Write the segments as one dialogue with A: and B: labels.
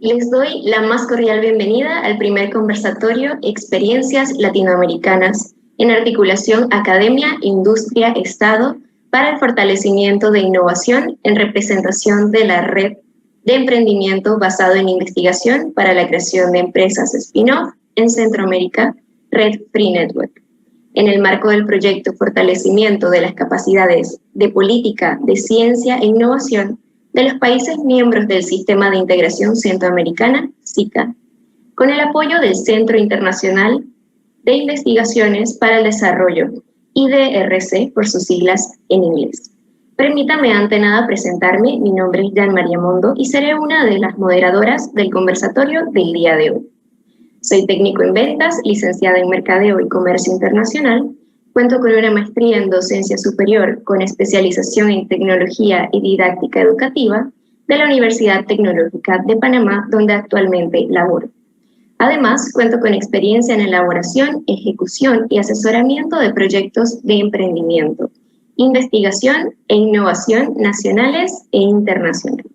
A: Les doy la más cordial bienvenida al primer conversatorio Experiencias Latinoamericanas en articulación Academia, Industria, Estado para el fortalecimiento de innovación en representación de la red de emprendimiento basado en investigación para la creación de empresas spin-off en Centroamérica, Red Free Network. En el marco del proyecto Fortalecimiento de las Capacidades de Política de Ciencia e Innovación de los países miembros del Sistema de Integración Centroamericana, SICA, con el apoyo del Centro Internacional de Investigaciones para el Desarrollo, IDRC por sus siglas en inglés. Permítame ante nada presentarme, mi nombre es Jan María Mondo y seré una de las moderadoras del conversatorio del día de hoy. Soy técnico en ventas, licenciada en Mercadeo y Comercio Internacional. Cuento con una maestría en docencia superior con especialización en tecnología y didáctica educativa de la Universidad Tecnológica de Panamá, donde actualmente laboro. Además, cuento con experiencia en elaboración, ejecución y asesoramiento de proyectos de emprendimiento, investigación e innovación nacionales e internacionales.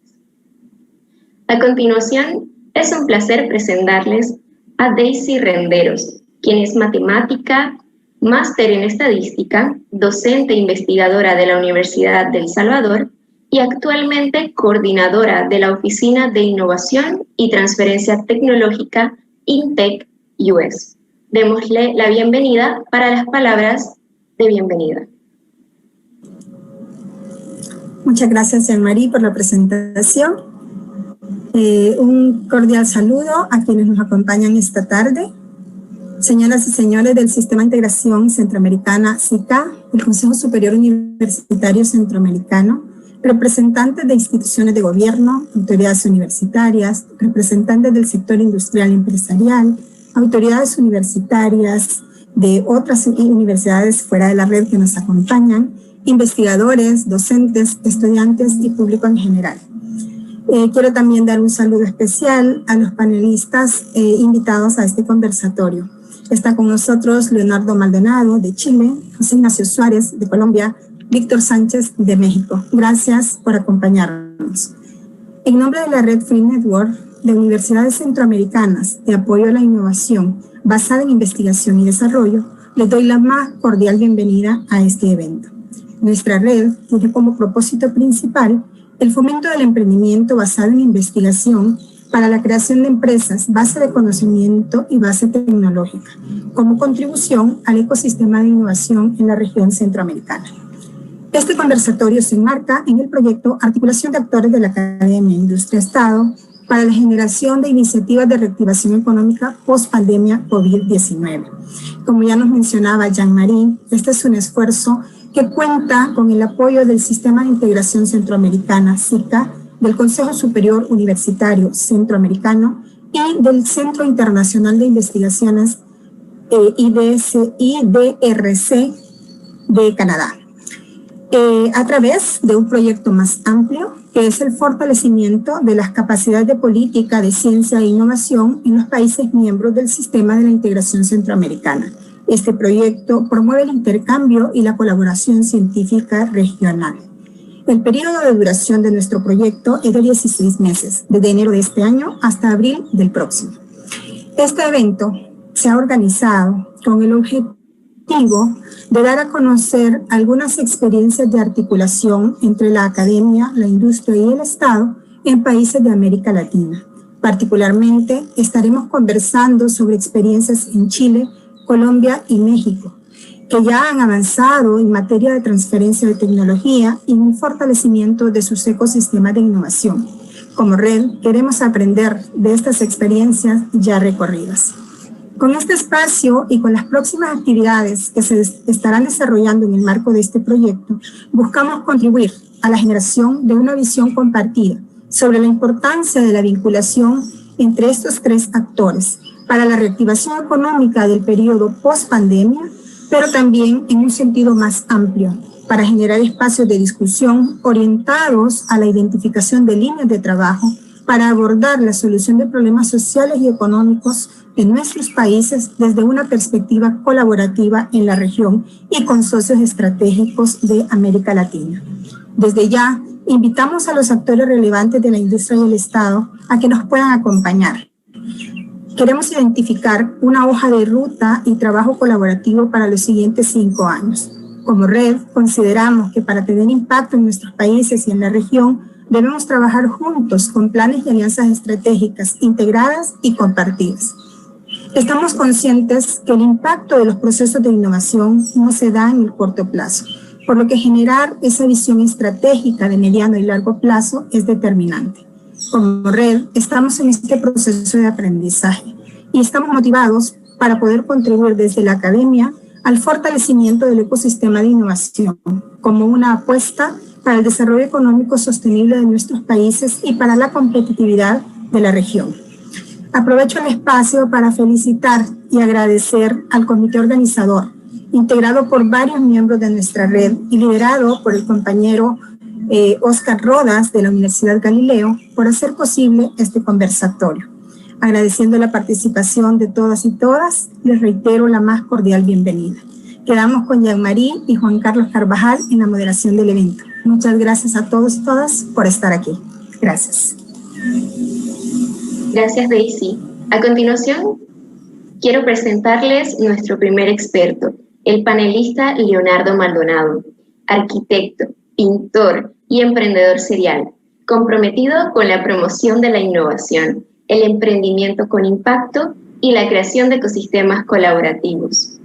A: A continuación, es un placer presentarles a Daisy Renderos, quien es matemática, máster en estadística, docente e investigadora de la Universidad de El Salvador y actualmente coordinadora de la Oficina de Innovación y Transferencia Tecnológica INTEC US. Démosle la bienvenida para las palabras de bienvenida.
B: Muchas gracias, Jean-Marie, por la presentación. Un cordial saludo a quienes nos acompañan esta tarde. Señoras y señores del Sistema de Integración Centroamericana, SICA, el Consejo Superior Universitario Centroamericano, representantes de instituciones de gobierno, autoridades universitarias, representantes del sector industrial y empresarial, autoridades universitarias de otras universidades fuera de la red que nos acompañan, investigadores, docentes, estudiantes y público en general. Quiero también dar un saludo especial a los panelistas invitados a este conversatorio. Está con nosotros Leonardo Maldonado, de Chile, José Ignacio Suárez, de Colombia, Víctor Sánchez, de México. Gracias por acompañarnos. En nombre de la Red Free Network de Universidades Centroamericanas de Apoyo a la Innovación basada en investigación y desarrollo, les doy la más cordial bienvenida a este evento. Nuestra red tiene como propósito principal el fomento del emprendimiento basado en investigación para la creación de empresas, base de conocimiento y base tecnológica, como contribución al ecosistema de innovación en la región centroamericana. Este conversatorio se enmarca en el proyecto Articulación de Actores de la Academia, Industria, Estado para la generación de iniciativas de reactivación económica post-pandemia COVID-19. Como ya nos mencionaba Jean-Marie, este es un esfuerzo que cuenta con el apoyo del Sistema de Integración Centroamericana, SICA, del Consejo Superior Universitario Centroamericano y del Centro Internacional de Investigaciones IDRC de Canadá, a través de un proyecto más amplio que es el fortalecimiento de las capacidades de política de ciencia e innovación en los países miembros del Sistema de la Integración Centroamericana. Este proyecto promueve el intercambio y la colaboración científica regional. El periodo de duración de nuestro proyecto es de 16 meses, desde enero de este año hasta abril del próximo. Este evento se ha organizado con el objetivo de dar a conocer algunas experiencias de articulación entre la academia, la industria y el Estado en países de América Latina. Particularmente, estaremos conversando sobre experiencias en Chile, Colombia y México, que ya han avanzado en materia de transferencia de tecnología y en el fortalecimiento de sus ecosistemas de innovación. Como red, queremos aprender de estas experiencias ya recorridas. Con este espacio y con las próximas actividades que se estarán desarrollando en el marco de este proyecto, buscamos contribuir a la generación de una visión compartida sobre la importancia de la vinculación entre estos tres actores para la reactivación económica del periodo post-pandemia, pero también en un sentido más amplio, para generar espacios de discusión orientados a la identificación de líneas de trabajo para abordar la solución de problemas sociales y económicos de nuestros países desde una perspectiva colaborativa en la región y con socios estratégicos de América Latina. Desde ya, Invitamos a los actores relevantes de la industria y del Estado a que nos puedan acompañar. Queremos identificar una hoja de ruta y trabajo colaborativo para los siguientes 5 años. Como red, consideramos que para tener impacto en nuestros países y en la región, debemos trabajar juntos con planes y alianzas estratégicas integradas y compartidas. Estamos conscientes que el impacto de los procesos de innovación no se da en el corto plazo, por lo que generar esa visión estratégica de mediano y largo plazo es determinante. Como red, estamos en este proceso de aprendizaje y estamos motivados para poder contribuir desde la academia al fortalecimiento del ecosistema de innovación como una apuesta para el desarrollo económico sostenible de nuestros países y para la competitividad de la región. Aprovecho el espacio para felicitar y agradecer al comité organizador, integrado por varios miembros de nuestra red y liderado por el compañero Oscar Rodas de la Universidad Galileo, por hacer posible este conversatorio. Agradeciendo la participación de todas y todas, les reitero la más cordial bienvenida. Quedamos con Jean-Marie y Juan Carlos Carvajal en la moderación del evento. Muchas gracias a todos y todas por estar aquí. Gracias.
A: Gracias, Daisy. A continuación, quiero presentarles nuestro primer experto, el panelista Leonardo Maldonado, arquitecto, pintor y emprendedor serial, comprometido con la promoción de la innovación, el emprendimiento con impacto y la creación de ecosistemas colaborativos.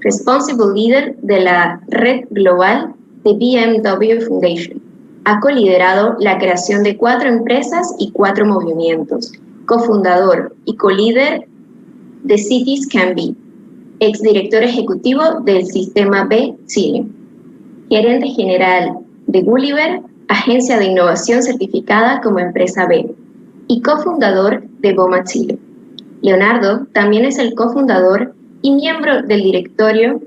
A: Responsible Leader de la red global de BMW Foundation. Ha coliderado la creación de 4 empresas y 4 movimientos, cofundador y colíder de Cities Can Be, exdirector ejecutivo del Sistema B Chile, gerente general de Gulliver, agencia de innovación certificada como empresa B, y cofundador de BOMA Chile. Leonardo también es el cofundador y miembro del directorio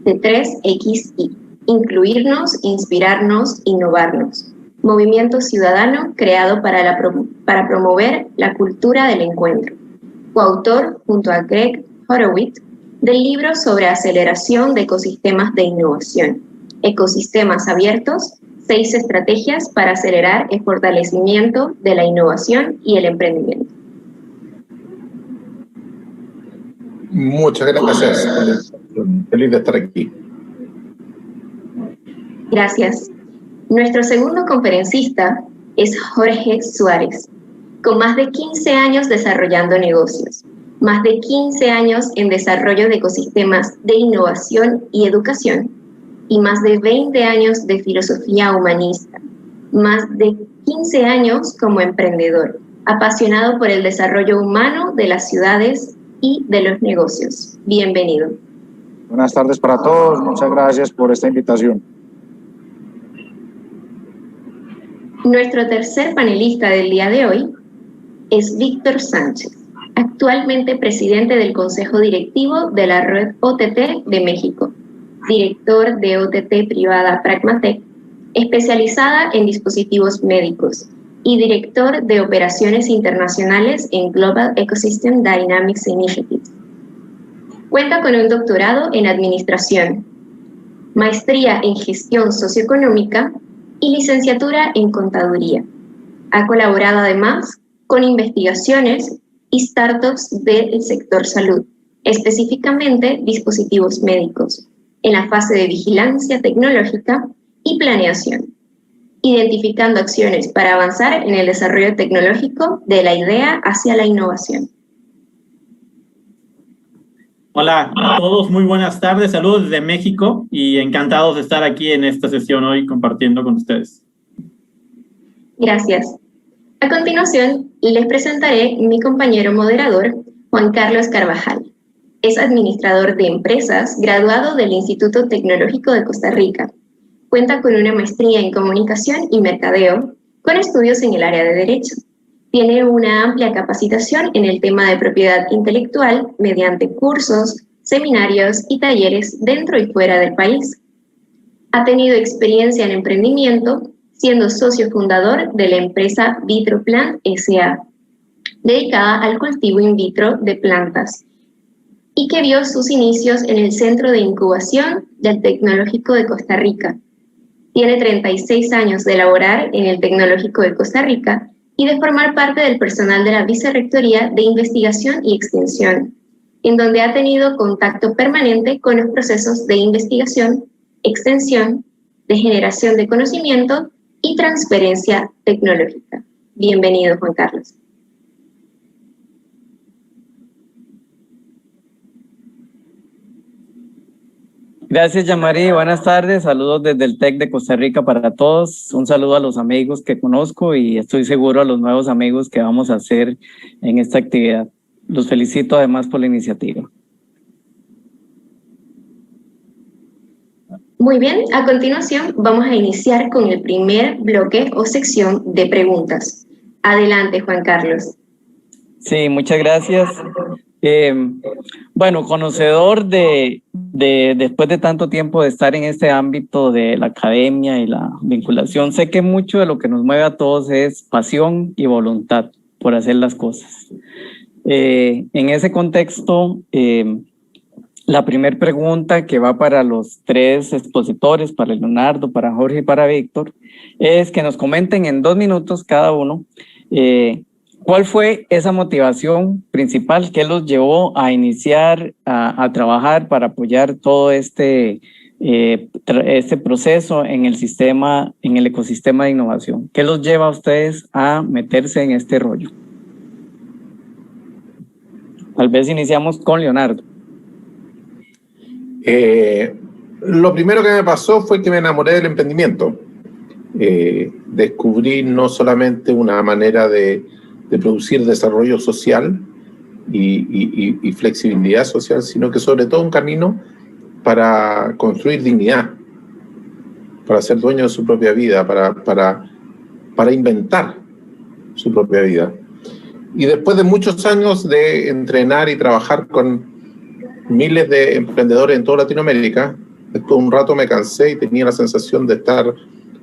A: de 3XI, Incluirnos, Inspirarnos, Innovarnos, movimiento ciudadano creado para promover la cultura del encuentro. Coautor, junto a Greg Horowitz, del libro sobre aceleración de ecosistemas de innovación, Ecosistemas Abiertos, 6 estrategias para acelerar el fortalecimiento de la innovación y el emprendimiento.
C: Muchas gracias. Feliz de estar aquí.
A: Gracias. Nuestro segundo conferencista es Jorge Suárez, con más de 15 años desarrollando negocios, más de 15 años en desarrollo de ecosistemas de innovación y educación, y más de 20 años de filosofía humanista, más de 15 años como emprendedor, apasionado por el desarrollo humano de las ciudades y de los negocios. Bienvenido.
D: Buenas tardes para todos, muchas gracias por esta invitación.
A: Nuestro tercer panelista del día de hoy es Víctor Sánchez, actualmente presidente del Consejo Directivo de la Red OTT de México, director de OTT privada Pragmatec, especializada en dispositivos médicos, y director de operaciones internacionales en Global Ecosystem Dynamics Initiatives. Cuenta con un doctorado en administración, maestría en gestión socioeconómica y licenciatura en contaduría. Ha colaborado además con investigaciones y startups del sector salud, específicamente dispositivos médicos, en la fase de vigilancia tecnológica y planeación, identificando acciones para avanzar en el desarrollo tecnológico de la idea hacia la innovación.
E: Hola a todos, muy buenas tardes, saludos desde México y encantados de estar aquí en esta sesión hoy compartiendo con ustedes.
A: Gracias. A continuación, les presentaré mi compañero moderador, Juan Carlos Carvajal. Es administrador de empresas, graduado del Instituto Tecnológico de Costa Rica. Cuenta con una maestría en comunicación y mercadeo, con estudios en el área de Derecho. Tiene una amplia capacitación en el tema de propiedad intelectual mediante cursos, seminarios y talleres dentro y fuera del país. Ha tenido experiencia en emprendimiento, siendo socio fundador de la empresa VitroPlant S.A., dedicada al cultivo in vitro de plantas, y que vio sus inicios en el Centro de Incubación del Tecnológico de Costa Rica. Tiene 36 años de laborar en el Tecnológico de Costa Rica y de formar parte del personal de la Vicerrectoría de Investigación y Extensión, en donde ha tenido contacto permanente con los procesos de investigación, extensión, de generación de conocimiento y transferencia tecnológica. Bienvenido, Juan Carlos.
F: Gracias, Yamari. Buenas tardes. Saludos desde el TEC de Costa Rica para todos. Un saludo a los amigos que conozco y estoy seguro a los nuevos amigos que vamos a hacer en esta actividad. Los felicito además por la iniciativa.
A: Muy bien, a continuación vamos a iniciar con el primer bloque o sección de preguntas. Adelante, Juan Carlos.
F: Sí, muchas gracias. Bueno, conocedor después de tanto tiempo de estar en este ámbito de la academia y la vinculación, sé que mucho de lo que nos mueve a todos es pasión y voluntad por hacer las cosas. En ese contexto, la primera pregunta que va para los tres expositores, para Leonardo, para Jorge y para Víctor, es que nos comenten en 2 minutos cada uno ¿cuál fue esa motivación principal que los llevó a iniciar a trabajar para apoyar todo este proceso en el sistema, en el ecosistema de innovación? ¿Qué los lleva a ustedes a meterse en este rollo? Tal vez iniciamos con Leonardo.
C: Lo primero que me pasó fue que me enamoré del emprendimiento. Descubrí no solamente una manera de producir desarrollo social y flexibilidad social, sino que sobre todo un camino para construir dignidad, para ser dueño de su propia vida, para inventar su propia vida. Y después de muchos años de entrenar y trabajar con miles de emprendedores en toda Latinoamérica, después de un rato me cansé y tenía la sensación de estar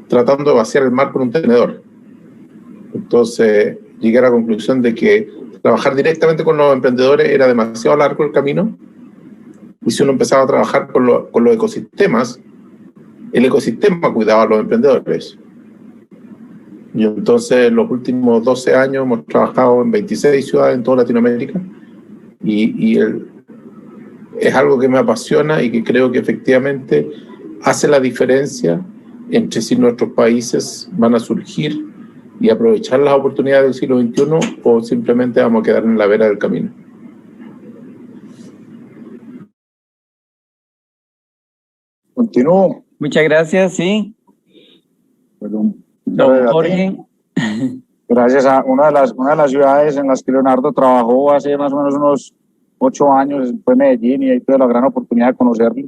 C: tratando de vaciar el mar con un tenedor. Entonces llegué a la conclusión de que trabajar directamente con los emprendedores era demasiado largo el camino, y si uno empezaba a trabajar con los ecosistemas, el ecosistema cuidaba a los emprendedores. Y entonces los últimos 12 años hemos trabajado en 26 ciudades en toda Latinoamérica, y es algo que me apasiona y que creo que efectivamente hace la diferencia entre si nuestros países van a surgir y aprovechar las oportunidades del siglo XXI o simplemente vamos a quedar en la vera del camino.
D: Continúo.
F: Muchas gracias, sí.
D: Perdón.
F: Don Jorge.
D: Gracias a una de las ciudades en las que Leonardo trabajó hace más o menos unos 8 años, fue Medellín, y ahí tuve la gran oportunidad de conocerlo.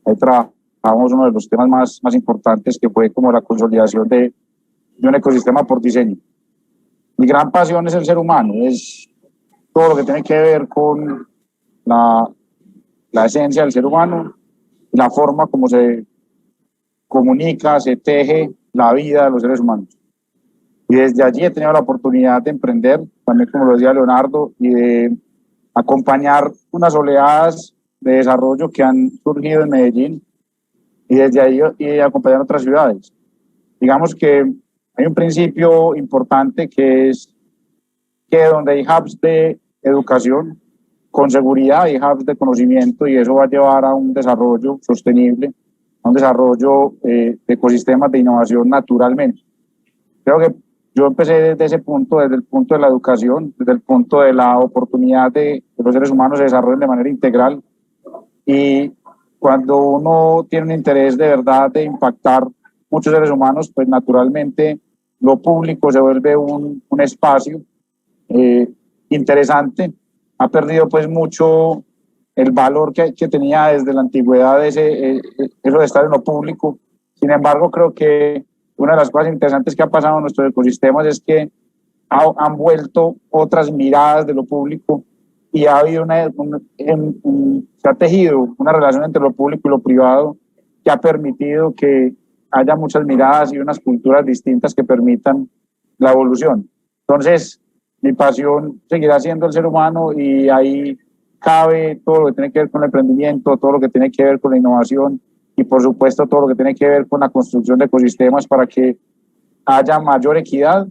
D: Ahí trabajamos uno de los temas más importantes, que fue como la consolidación de un ecosistema por diseño. Mi gran pasión es el ser humano, es todo lo que tiene que ver con la esencia del ser humano, la forma como se comunica, se teje la vida de los seres humanos. Y desde allí he tenido la oportunidad de emprender, también como lo decía Leonardo, y de acompañar unas oleadas de desarrollo que han surgido en Medellín, y desde ahí acompañar otras ciudades. Digamos que hay un principio importante, que es que donde hay hubs de educación, con seguridad hay hubs de conocimiento, y eso va a llevar a un desarrollo sostenible, a un desarrollo de ecosistemas de innovación naturalmente. Creo que yo empecé desde ese punto, desde el punto de la educación, desde el punto de la oportunidad de que los seres humanos se desarrollen de manera integral, y cuando uno tiene un interés de verdad de impactar muchos seres humanos, pues naturalmente lo público se vuelve un espacio interesante. Ha perdido pues mucho el valor que tenía desde la antigüedad eso de estar en lo público. Sin embargo, creo que una de las cosas interesantes que ha pasado en nuestros ecosistemas es que han vuelto otras miradas de lo público, y ha habido se ha tejido una relación entre lo público y lo privado que ha permitido que haya muchas miradas y unas culturas distintas que permitan la evolución. Entonces, mi pasión seguirá siendo el ser humano, y ahí cabe todo lo que tiene que ver con el emprendimiento, todo lo que tiene que ver con la innovación, y por supuesto todo lo que tiene que ver con la construcción de ecosistemas para que haya mayor equidad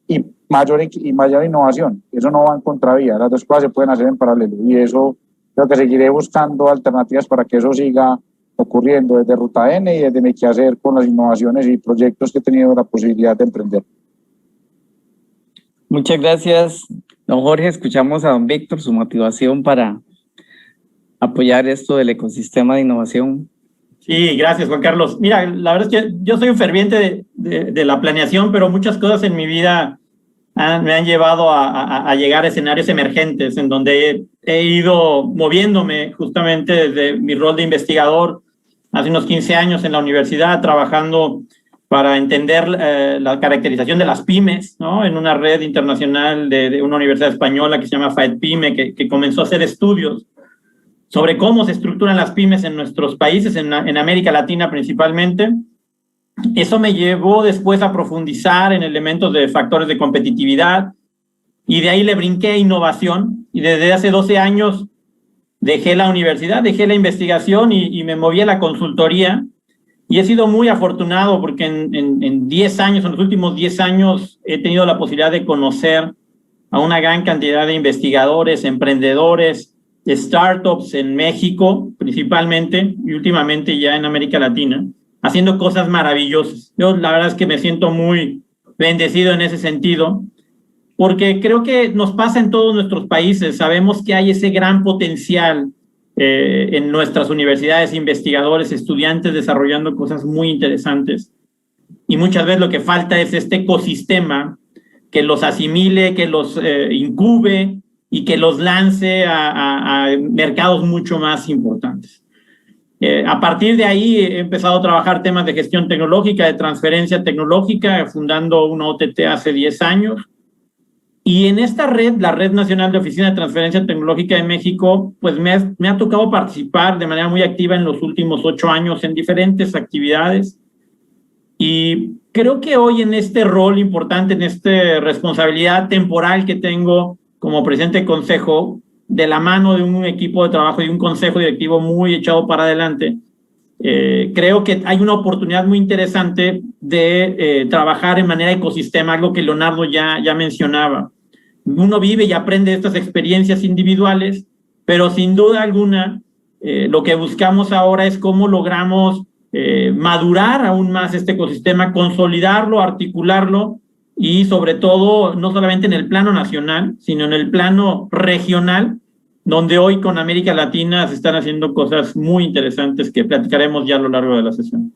D: y mayor innovación. Eso no va en contravía, las dos cosas se pueden hacer en paralelo y eso creo que seguiré buscando alternativas para que eso siga ocurriendo desde Ruta N y desde mi quehacer con las innovaciones y proyectos que he tenido la posibilidad de emprender.
F: Muchas gracias, don Jorge. Escuchamos a don Víctor, su motivación para apoyar esto del ecosistema de innovación.
E: Sí, gracias, Juan Carlos. Mira, la verdad es que yo soy un ferviente de la planeación, pero muchas cosas en mi vida me han llevado a llegar a escenarios emergentes en donde he ido moviéndome justamente desde mi rol de investigador hace unos 15 años en la universidad, trabajando para entender la caracterización de las pymes, ¿no? En una red internacional de una universidad española que se llama FAEDPyme, que comenzó a hacer estudios sobre cómo se estructuran las pymes en nuestros países, en América Latina principalmente. Eso me llevó después a profundizar en elementos de factores de competitividad y de ahí le brinqué a innovación y desde hace 12 años dejé la universidad, dejé la investigación y me moví a la consultoría y he sido muy afortunado porque en 10 años, en los últimos 10 años he tenido la posibilidad de conocer a una gran cantidad de investigadores, emprendedores, startups en México principalmente y últimamente ya en América Latina, haciendo cosas maravillosas. Yo la verdad es que me siento muy bendecido en ese sentido, porque creo que nos pasa en todos nuestros países. Sabemos que hay ese gran potencial en nuestras universidades, investigadores, estudiantes desarrollando cosas muy interesantes. Y muchas veces lo que falta es este ecosistema que los asimile, que los incube y que los lance a mercados mucho más importantes. A partir de ahí he empezado a trabajar temas de gestión tecnológica, de transferencia tecnológica, fundando una OTT hace 10 años. Y en esta red, la Red Nacional de Oficina de Transferencia Tecnológica de México, pues me ha tocado participar de manera muy activa en los últimos 8 años en diferentes actividades. Y creo que hoy en este rol importante, en esta responsabilidad temporal que tengo como presidente de consejo, de la mano de un equipo de trabajo y un consejo directivo muy echado para adelante, creo que hay una oportunidad muy interesante de trabajar en manera ecosistema, algo que Leonardo ya mencionaba. Uno vive y aprende estas experiencias individuales, pero sin duda alguna lo que buscamos ahora es cómo logramos madurar aún más este ecosistema, consolidarlo, articularlo y sobre todo no solamente en el plano nacional, sino en el plano regional, donde hoy con América Latina se están haciendo cosas muy interesantes que platicaremos ya a lo largo de la sesión.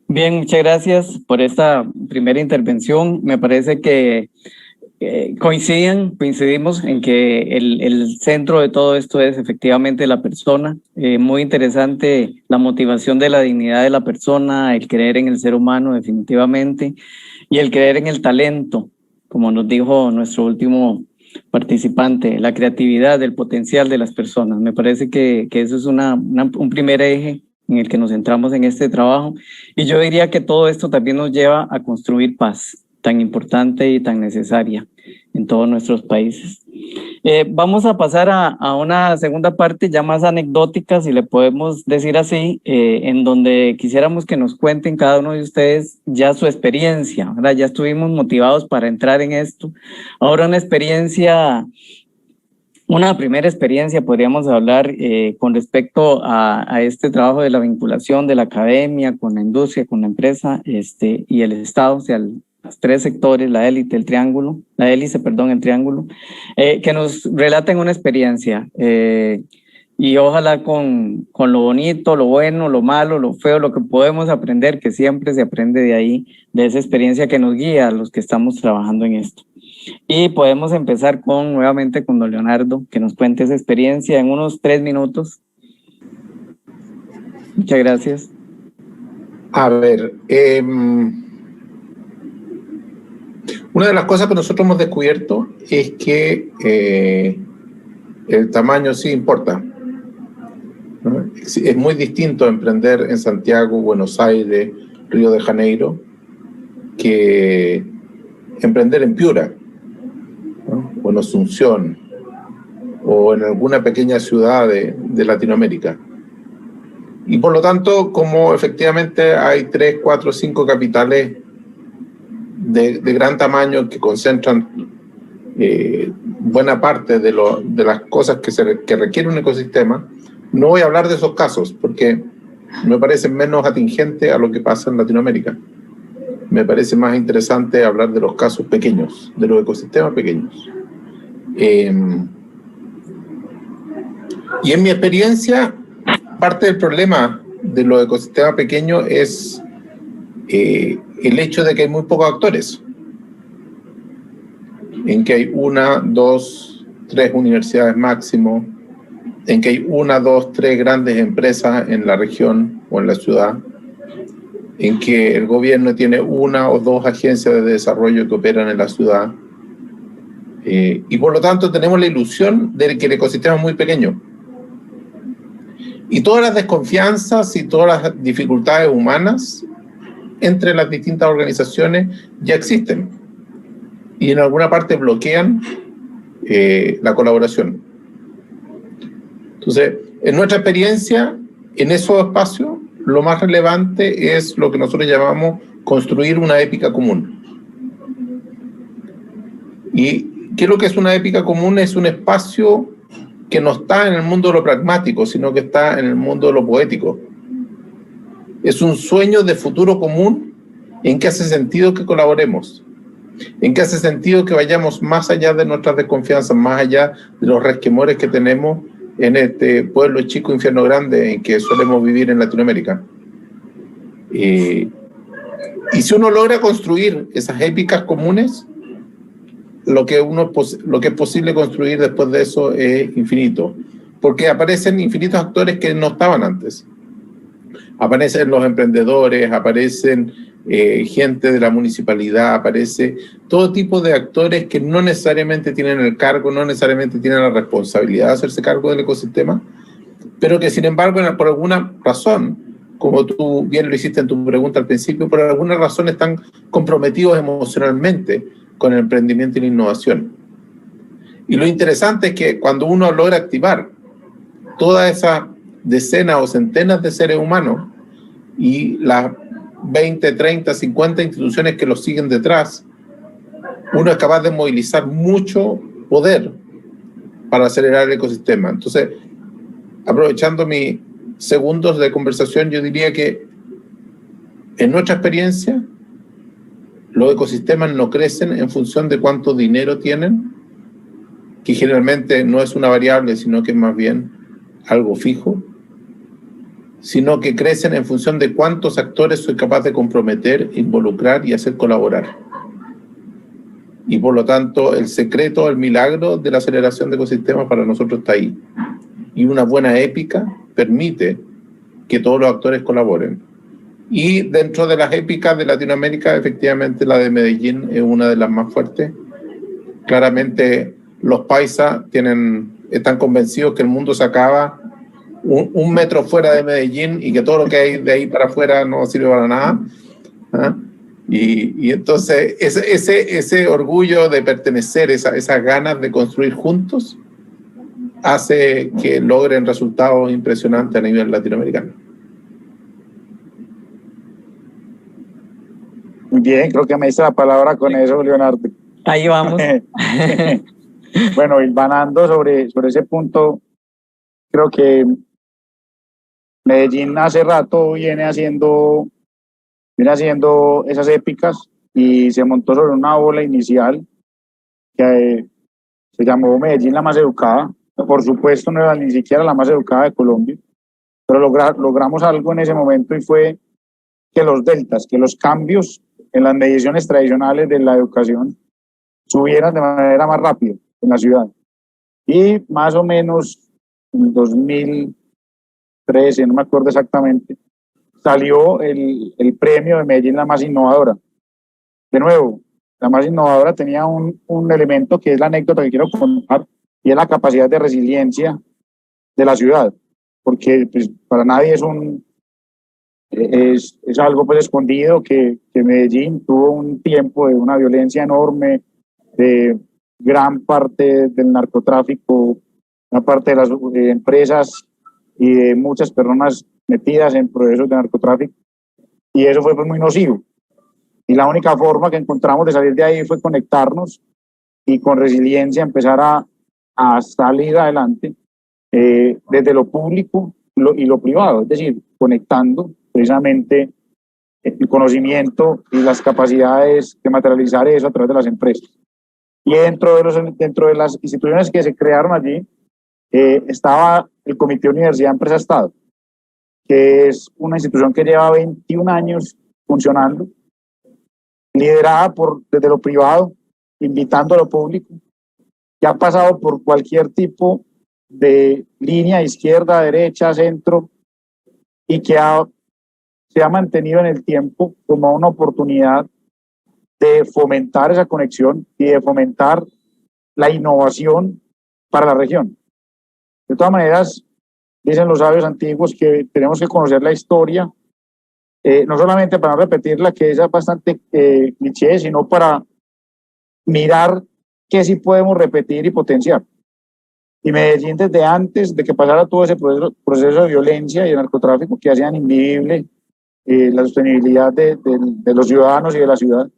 F: Bien, muchas gracias por esta primera intervención. Me parece que coincidimos en que el centro de todo esto es efectivamente la persona. Muy interesante la motivación de la dignidad de la persona, el creer en el ser humano definitivamente y el creer en el talento, como nos dijo nuestro último participante, la creatividad, el potencial de las personas. Me parece que eso es un primer eje en el que nos centramos en este trabajo y yo diría que todo esto también nos lleva a construir paz, tan importante y tan necesaria en todos nuestros países. Vamos a pasar a una segunda parte ya más anecdótica, si le podemos decir así, en donde quisiéramos que nos cuenten cada uno de ustedes ya su experiencia, ¿verdad? Ya estuvimos motivados para entrar en esto. Ahora una primera experiencia podríamos hablar con respecto a este trabajo de la vinculación de la academia con la industria, con la empresa y el Estado, o sea, los 3 sectores, la hélice, el triángulo, que nos relaten una experiencia y ojalá con lo bonito, lo bueno, lo malo, lo feo, lo que podemos aprender, que siempre se aprende de ahí, de esa experiencia que nos guía a los que estamos trabajando en esto. Y podemos empezar nuevamente con don Leonardo, que nos cuente esa experiencia en unos 3 minutos. Muchas gracias.
C: A ver, una de las cosas que nosotros hemos descubierto es que el tamaño sí importa, ¿no? Es muy distinto emprender en Santiago, Buenos Aires, Río de Janeiro, que emprender en Piura, ¿no? O en Asunción, o en alguna pequeña ciudad de Latinoamérica. Y por lo tanto, como efectivamente hay 3, 4, 5 capitales de gran tamaño que concentran buena parte de las cosas que requiere un ecosistema, no voy a hablar de esos casos porque me parece menos atingente a lo que pasa en Latinoamérica. Me parece más interesante hablar de los casos pequeños, de los ecosistemas pequeños. Y en mi experiencia, parte del problema de los ecosistemas pequeños es el hecho de que hay muy pocos actores, en que hay 1, 2, 3 universidades máximo, en que hay 1, 2, 3 grandes empresas en la región o en la ciudad, en que el gobierno tiene 1 o 2 agencias de desarrollo que operan en la ciudad, y por lo tanto tenemos la ilusión de que el ecosistema es muy pequeño. Y todas las desconfianzas y todas las dificultades humanas entre las distintas organizaciones ya existen y en alguna parte bloquean la colaboración. Entonces, en nuestra experiencia, en esos espacios, lo más relevante es lo que nosotros llamamos construir una épica común. ¿Y qué es lo que es una épica común? Es un espacio que no está en el mundo de lo pragmático, sino que está en el mundo de lo poético. Es un sueño de futuro común en que hace sentido que colaboremos, en que hace sentido que vayamos más allá de nuestras desconfianzas, más allá de los resquemores que tenemos en este pueblo chico, infierno grande en que solemos vivir en Latinoamérica. Y si uno logra construir esas épicas comunes, lo que es posible construir después de eso es infinito, porque aparecen infinitos actores que no estaban antes. Aparecen los emprendedores, aparecen gente de la municipalidad, aparece todo tipo de actores que no necesariamente tienen el cargo, no necesariamente tienen la responsabilidad de hacerse cargo del ecosistema, pero que sin embargo por alguna razón, como tú bien lo hiciste en tu pregunta al principio, por alguna razón están comprometidos emocionalmente con el emprendimiento y la innovación. Y lo interesante es que cuando uno logra activar todas esas decenas o centenas de seres humanos y las 20, 30, 50 instituciones que los siguen detrás, uno es capaz de movilizar mucho poder para acelerar el ecosistema. Entonces, aprovechando mis segundos de conversación, yo diría que en nuestra experiencia, los ecosistemas no crecen en función de cuánto dinero tienen, que generalmente no es una variable, sino que es más bien algo fijo, sino que crecen en función de cuántos actores soy capaz de comprometer, involucrar y hacer colaborar. Y por lo tanto, el secreto, el milagro de la aceleración de ecosistemas para nosotros está ahí. Y una buena épica permite que todos los actores colaboren. Y dentro de las épicas de Latinoamérica, efectivamente la de Medellín es una de las más fuertes. Claramente los paisas están convencidos que el mundo se acaba un metro fuera de Medellín y que todo lo que hay de ahí para afuera no sirve para nada. ¿Ah? Y entonces ese orgullo de pertenecer, esas ganas de construir juntos, hace que logren resultados impresionantes a nivel latinoamericano.
D: Muy bien, creo que me diste la palabra con eso, Leonardo.
F: Ahí vamos.
D: Bueno, hilvanando sobre ese punto, creo que Medellín hace rato viene haciendo esas épicas y se montó sobre una ola inicial que se llamó Medellín la más educada. Por supuesto, no era ni siquiera la más educada de Colombia, pero logramos algo en ese momento y fue que los deltas, que los cambios en las mediciones tradicionales de la educación subieran de manera más rápida en la ciudad. Y más o menos en 2013, no me acuerdo exactamente, salió el premio de Medellín la más innovadora. De nuevo, la más innovadora tenía un elemento que es la anécdota que quiero contar, y es la capacidad de resiliencia de la ciudad, porque pues, para nadie es algo pues escondido que Medellín tuvo un tiempo de una violencia enorme, de gran parte del narcotráfico, una parte de las empresas y de muchas personas metidas en procesos de narcotráfico, y eso fue pues, muy nocivo. Y la única forma que encontramos de salir de ahí fue conectarnos y con resiliencia empezar a salir adelante desde lo público y lo privado, es decir, conectando precisamente el conocimiento y las capacidades de materializar eso a través de las empresas. Y dentro de las instituciones que se crearon allí estaba el Comité Universidad Empresa Estado, que es una institución que lleva 21 años funcionando, liderada desde lo privado, invitando a lo público, que ha pasado por cualquier tipo de línea, izquierda, derecha, centro, y que se ha mantenido en el tiempo como una oportunidad de fomentar esa conexión y de fomentar la innovación para la región. De todas maneras, dicen los sabios antiguos que tenemos que conocer la historia, no solamente para no repetirla, que es bastante cliché, sino para mirar qué sí podemos repetir y potenciar. Y Medellín, desde antes de que pasara todo ese proceso de violencia y de narcotráfico que hacían invivible la sostenibilidad de los ciudadanos y de la ciudad,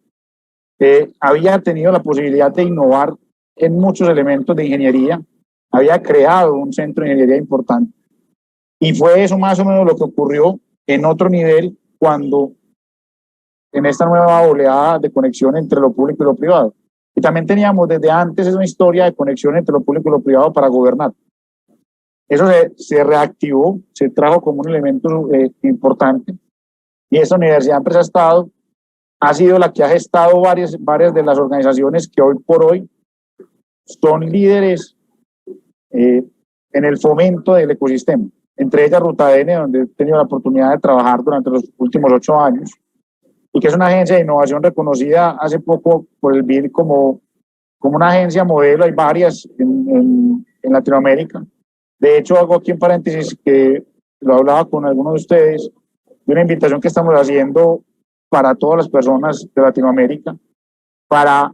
D: había tenido la posibilidad de innovar en muchos elementos de ingeniería, había creado un centro de ingeniería importante. Y fue eso más o menos lo que ocurrió en otro nivel cuando en esta nueva oleada de conexión entre lo público y lo privado. Y también teníamos desde antes una historia de conexión entre lo público y lo privado para gobernar. Eso se reactivó, se trajo como un elemento importante. Y esta Universidad Empresa Estado ha sido la que ha gestado varias de las organizaciones que hoy por hoy son líderes en el fomento del ecosistema. Entre ellas Ruta N, donde he tenido la oportunidad de trabajar durante los últimos 8 años, y que es una agencia de innovación reconocida hace poco por el BID como una agencia modelo. Hay varias en Latinoamérica. De hecho, hago aquí en paréntesis que lo hablaba con algunos de ustedes, de una invitación que estamos haciendo para todas las personas de Latinoamérica para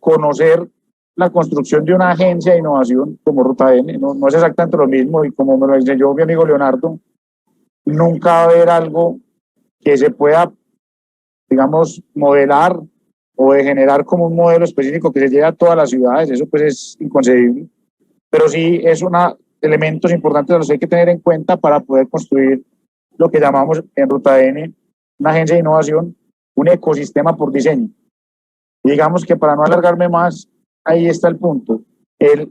D: conocer la construcción de una agencia de innovación como Ruta N. No es exactamente lo mismo, y como me lo enseñó mi amigo Leonardo, nunca va a haber algo que se pueda, digamos, modelar o de generar como un modelo específico que se llegue a todas las ciudades. Eso pues es inconcebible, pero sí es elementos importantes de los que hay que tener en cuenta para poder construir lo que llamamos en Ruta N una agencia de innovación, un ecosistema por diseño. Y digamos que, para no alargarme más, ahí está el punto,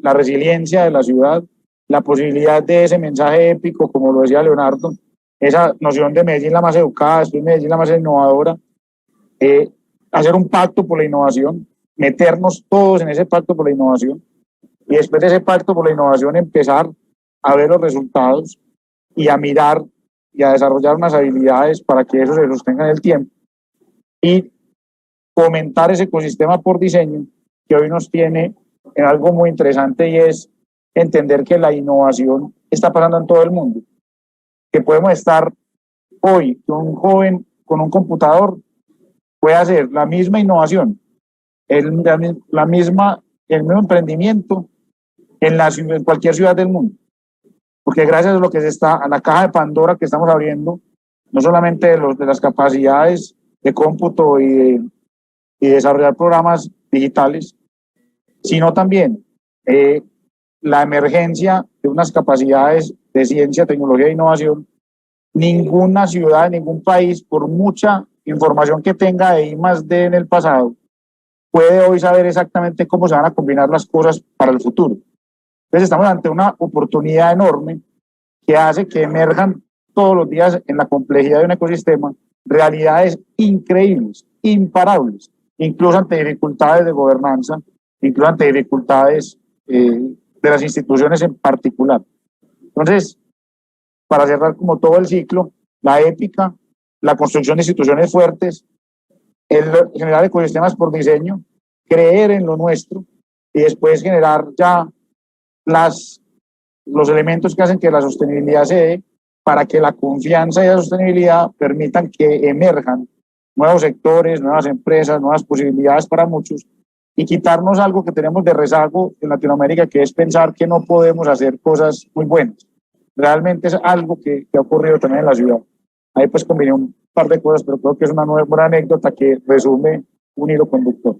D: la resiliencia de la ciudad, la posibilidad de ese mensaje épico, como lo decía Leonardo, esa noción de Medellín la más educada, después Medellín la más innovadora, hacer un pacto por la innovación, meternos todos en ese pacto por la innovación, y después de ese pacto por la innovación empezar a ver los resultados y a mirar y a desarrollar unas habilidades para que eso se sostenga en el tiempo, y fomentar ese ecosistema por diseño que hoy nos tiene en algo muy interesante, y es entender que la innovación está pasando en todo el mundo, que podemos estar hoy, que un joven con un computador puede hacer la misma innovación, el mismo emprendimiento en cualquier ciudad del mundo, porque gracias a lo que a la caja de Pandora que estamos abriendo, no solamente de las capacidades de cómputo y desarrollar programas digitales, sino también la emergencia de unas capacidades de ciencia, tecnología e innovación. Ninguna ciudad, ningún país, por mucha información que tenga de I+D en el pasado, puede hoy saber exactamente cómo se van a combinar las cosas para el futuro. Entonces estamos ante una oportunidad enorme que hace que emerjan todos los días en la complejidad de un ecosistema realidades increíbles, imparables, incluso ante dificultades de gobernanza, incluso ante dificultades de las instituciones en particular. Entonces, para cerrar como todo el ciclo, la épica, la construcción de instituciones fuertes, el generar ecosistemas por diseño, creer en lo nuestro, y después generar ya los elementos que hacen que la sostenibilidad se dé, para que la confianza y la sostenibilidad permitan que emerjan nuevos sectores, nuevas empresas, nuevas posibilidades para muchos, y quitarnos algo que tenemos de rezago en Latinoamérica, que es pensar que no podemos hacer cosas muy buenas. realmente es algo que ha ocurrido también en la ciudad. Ahí pues combiné un par de cosas, pero creo que es una buena anécdota que resume un hilo conductor.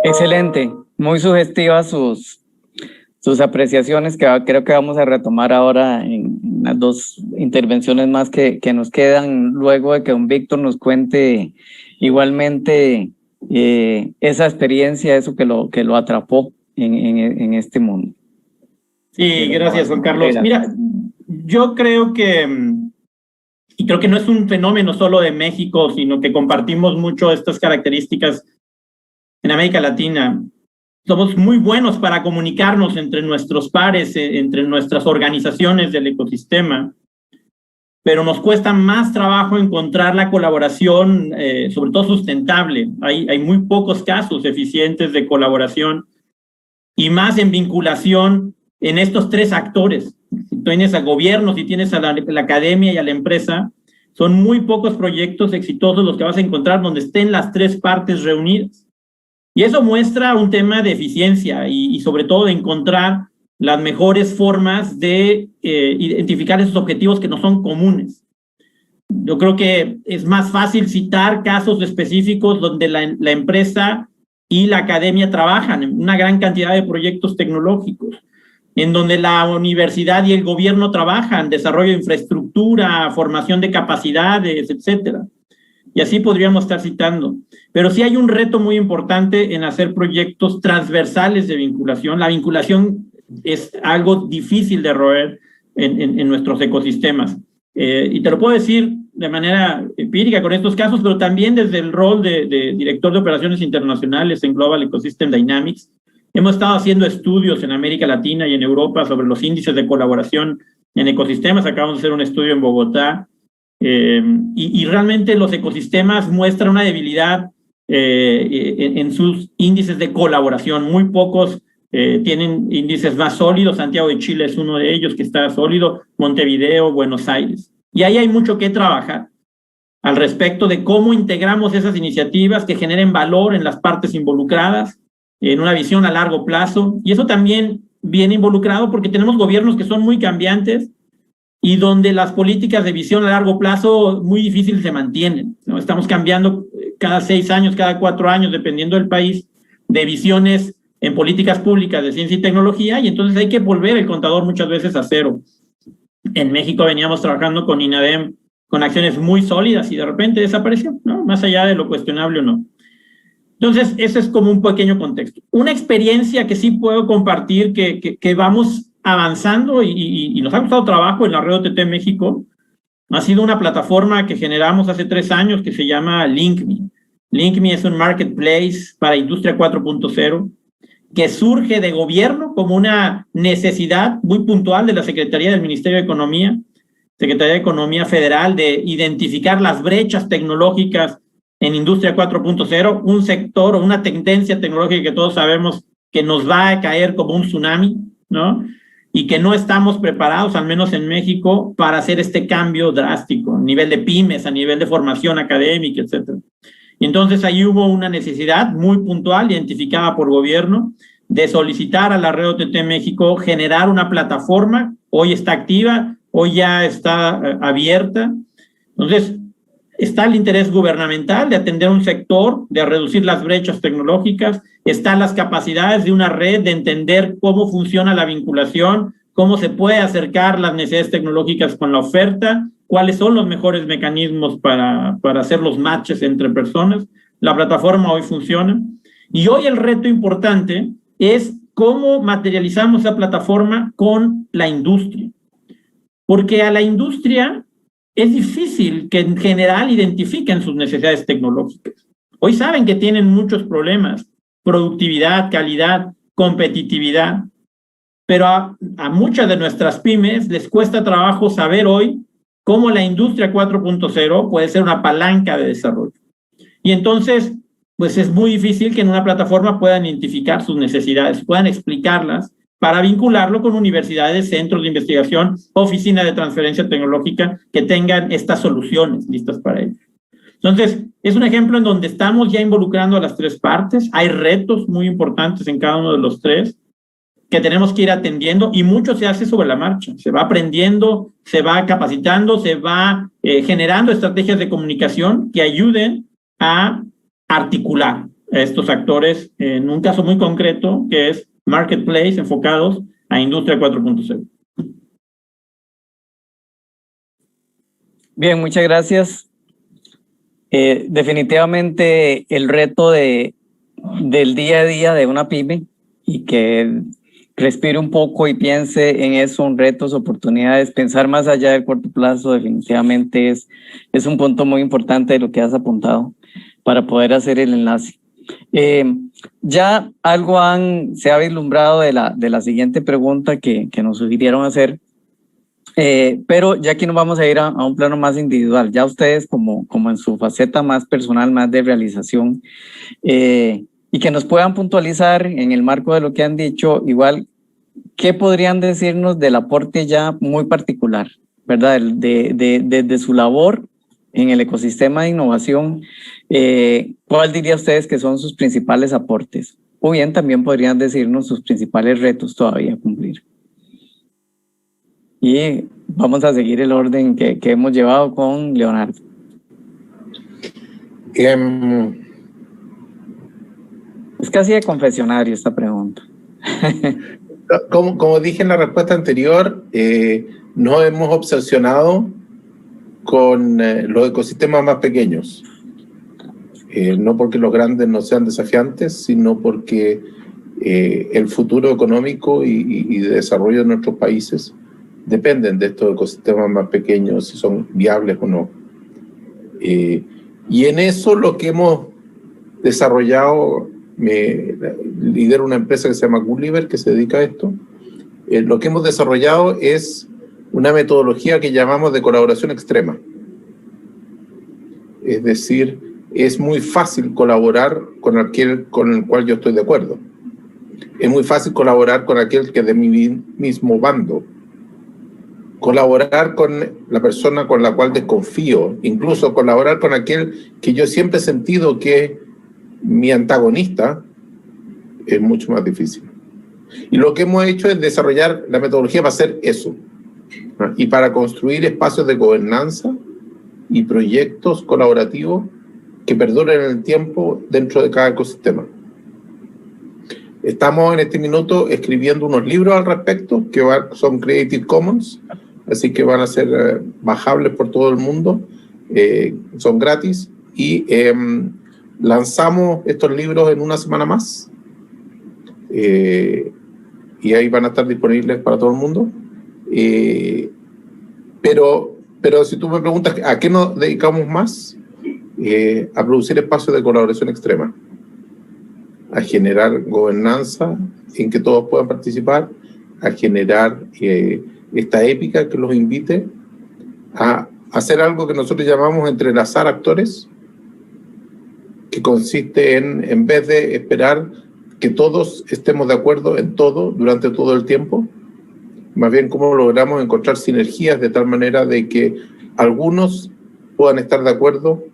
F: Excelente, muy sugestivas sus apreciaciones que creo que vamos a retomar ahora en las dos intervenciones más que nos quedan, luego de que don Víctor nos cuente igualmente esa experiencia, eso que lo atrapó en este mundo.
E: Sí, gracias, Juan Carlos. Mira, yo creo que, y creo que no es un fenómeno solo de México, sino que compartimos mucho estas características en América Latina. Somos muy buenos para comunicarnos entre nuestros pares, entre nuestras organizaciones del ecosistema, pero nos cuesta más trabajo encontrar la colaboración, sobre todo sustentable. Hay muy pocos casos eficientes de colaboración y más en vinculación en estos tres actores. Si tienes al gobierno, si tienes a la academia y a la empresa, son muy pocos proyectos exitosos los que vas a encontrar donde estén las tres partes reunidas. Y eso muestra un tema de eficiencia y sobre todo de encontrar las mejores formas de identificar esos objetivos que no son comunes. Yo creo que es más fácil citar casos específicos donde la empresa y la academia trabajan en una gran cantidad de proyectos tecnológicos, en donde la universidad y el gobierno trabajan, desarrollo de infraestructura, formación de capacidades, etcétera. Y así podríamos estar citando. Pero sí hay un reto muy importante en hacer proyectos transversales de vinculación. La vinculación es algo difícil de roer en nuestros ecosistemas. Y te lo puedo decir de manera empírica con estos casos, pero también desde el rol de director de operaciones internacionales en Global Ecosystem Dynamics. Hemos estado haciendo estudios en América Latina y en Europa sobre los índices de colaboración en ecosistemas. Acabamos de hacer un estudio en Bogotá. Y realmente los ecosistemas muestran una debilidad en sus índices de colaboración. Muy pocos tienen índices más sólidos. Santiago de Chile es uno de ellos que está sólido, Montevideo, Buenos Aires. Y ahí hay mucho que trabajar al respecto de cómo integramos esas iniciativas que generen valor en las partes involucradas, en una visión a largo plazo. Y eso también viene involucrado porque tenemos gobiernos que son muy cambiantes y donde las políticas de visión a largo plazo muy difícil se mantienen, ¿no? Estamos cambiando cada 6 años, cada 4 años, dependiendo del país, de visiones en políticas públicas de ciencia y tecnología, y entonces hay que volver el contador muchas veces a cero. En México veníamos trabajando con INADEM con acciones muy sólidas y de repente desapareció, ¿no? Más allá de lo cuestionable o no. Entonces, ese es como un pequeño contexto. Una experiencia que sí puedo compartir, que vamos avanzando y nos ha costado trabajo en la red OTT México, ha sido una plataforma que generamos hace 3 años que se llama LinkMe. LinkMe es un marketplace para Industria 4.0 que surge de gobierno como una necesidad muy puntual de la Secretaría del Ministerio de Economía, Secretaría de Economía Federal, de identificar las brechas tecnológicas en Industria 4.0, un sector o una tendencia tecnológica que todos sabemos que nos va a caer como un tsunami, ¿no? Y que no estamos preparados, al menos en México, para hacer este cambio drástico, a nivel de pymes, a nivel de formación académica, etc. Y entonces ahí hubo una necesidad muy puntual, identificada por gobierno, de solicitar a la red OTT México generar una plataforma. Hoy está activa, hoy ya está abierta. Entonces, está el interés gubernamental de atender un sector, de reducir las brechas tecnológicas, están las capacidades de una red de entender cómo funciona la vinculación, cómo se puede acercar las necesidades tecnológicas con la oferta, cuáles son los mejores mecanismos para hacer los matches entre personas. La plataforma hoy funciona. Y hoy el reto importante es cómo materializamos esa plataforma con la industria. Porque a la industria es difícil que en general identifiquen sus necesidades tecnológicas. Hoy saben que tienen muchos problemas, productividad, calidad, competitividad, pero a muchas de nuestras pymes les cuesta trabajo saber hoy cómo la industria 4.0 puede ser una palanca de desarrollo. Y entonces, pues es muy difícil que en una plataforma puedan identificar sus necesidades, puedan explicarlas, para vincularlo con universidades, centros de investigación, oficinas de transferencia tecnológica que tengan estas soluciones listas para ello. Entonces, es un ejemplo en donde estamos ya involucrando a las tres partes. Hay retos muy importantes en cada uno de los tres. que tenemos que ir atendiendo, y mucho se hace sobre la marcha, se va aprendiendo, se va capacitando, se va generando estrategias de comunicación que ayuden a articular a estos actores en un caso muy concreto que es Marketplace enfocados a Industria 4.0.
F: Bien, muchas gracias. Definitivamente el reto del día a día de una pyme y que respire un poco y piense en eso, retos, oportunidades, pensar más allá del corto plazo, definitivamente es un punto muy importante de lo que has apuntado para poder hacer el enlace. Ya algo se ha vislumbrado de la siguiente pregunta que nos sugirieron hacer, pero ya aquí nos vamos a ir a un plano más individual, ya ustedes como en su faceta más personal, más de realización, y que nos puedan puntualizar en el marco de lo que han dicho, igual, ¿qué podrían decirnos del aporte ya muy particular, verdad? Desde su labor en el ecosistema de innovación, ¿cuál diría ustedes que son sus principales aportes? O bien también podrían decirnos sus principales retos todavía a cumplir. Y vamos a seguir el orden que hemos llevado con Leonardo. Es casi de confesionario esta pregunta.
C: Como dije en la respuesta anterior, nos hemos obsesionado con los ecosistemas más pequeños. No porque los grandes no sean desafiantes, sino porque el futuro económico y de desarrollo de nuestros países dependen de estos ecosistemas más pequeños, si son viables o no. Y en eso lo que hemos desarrollado, lidero una empresa que se llama Gulliver, que se dedica a esto. Lo que hemos desarrollado es una metodología que llamamos de colaboración extrema. Es decir, es muy fácil colaborar con aquel con el cual yo estoy de acuerdo. Es muy fácil colaborar con aquel que es de mi mismo bando. Colaborar con la persona con la cual desconfío. Incluso colaborar con aquel que yo siempre he sentido que es mi antagonista, es mucho más difícil. Y lo que hemos hecho es desarrollar la metodología para hacer eso, ¿no? Y para construir espacios de gobernanza y proyectos colaborativos que perduren en el tiempo dentro de cada ecosistema. Estamos en este minuto escribiendo unos libros al respecto que son Creative Commons, así que van a ser bajables por todo el mundo, son gratis, y lanzamos estos libros en una semana más, y ahí van a estar disponibles para todo el mundo. Pero si tú me preguntas a qué nos dedicamos más, a producir espacios de colaboración extrema, a generar gobernanza en que todos puedan participar, a generar esta épica que los invite a hacer algo que nosotros llamamos entrelazar actores, que consiste en vez de esperar que todos estemos de acuerdo en todo durante todo el tiempo, más bien cómo logramos encontrar sinergias de tal manera de que algunos puedan estar de acuerdo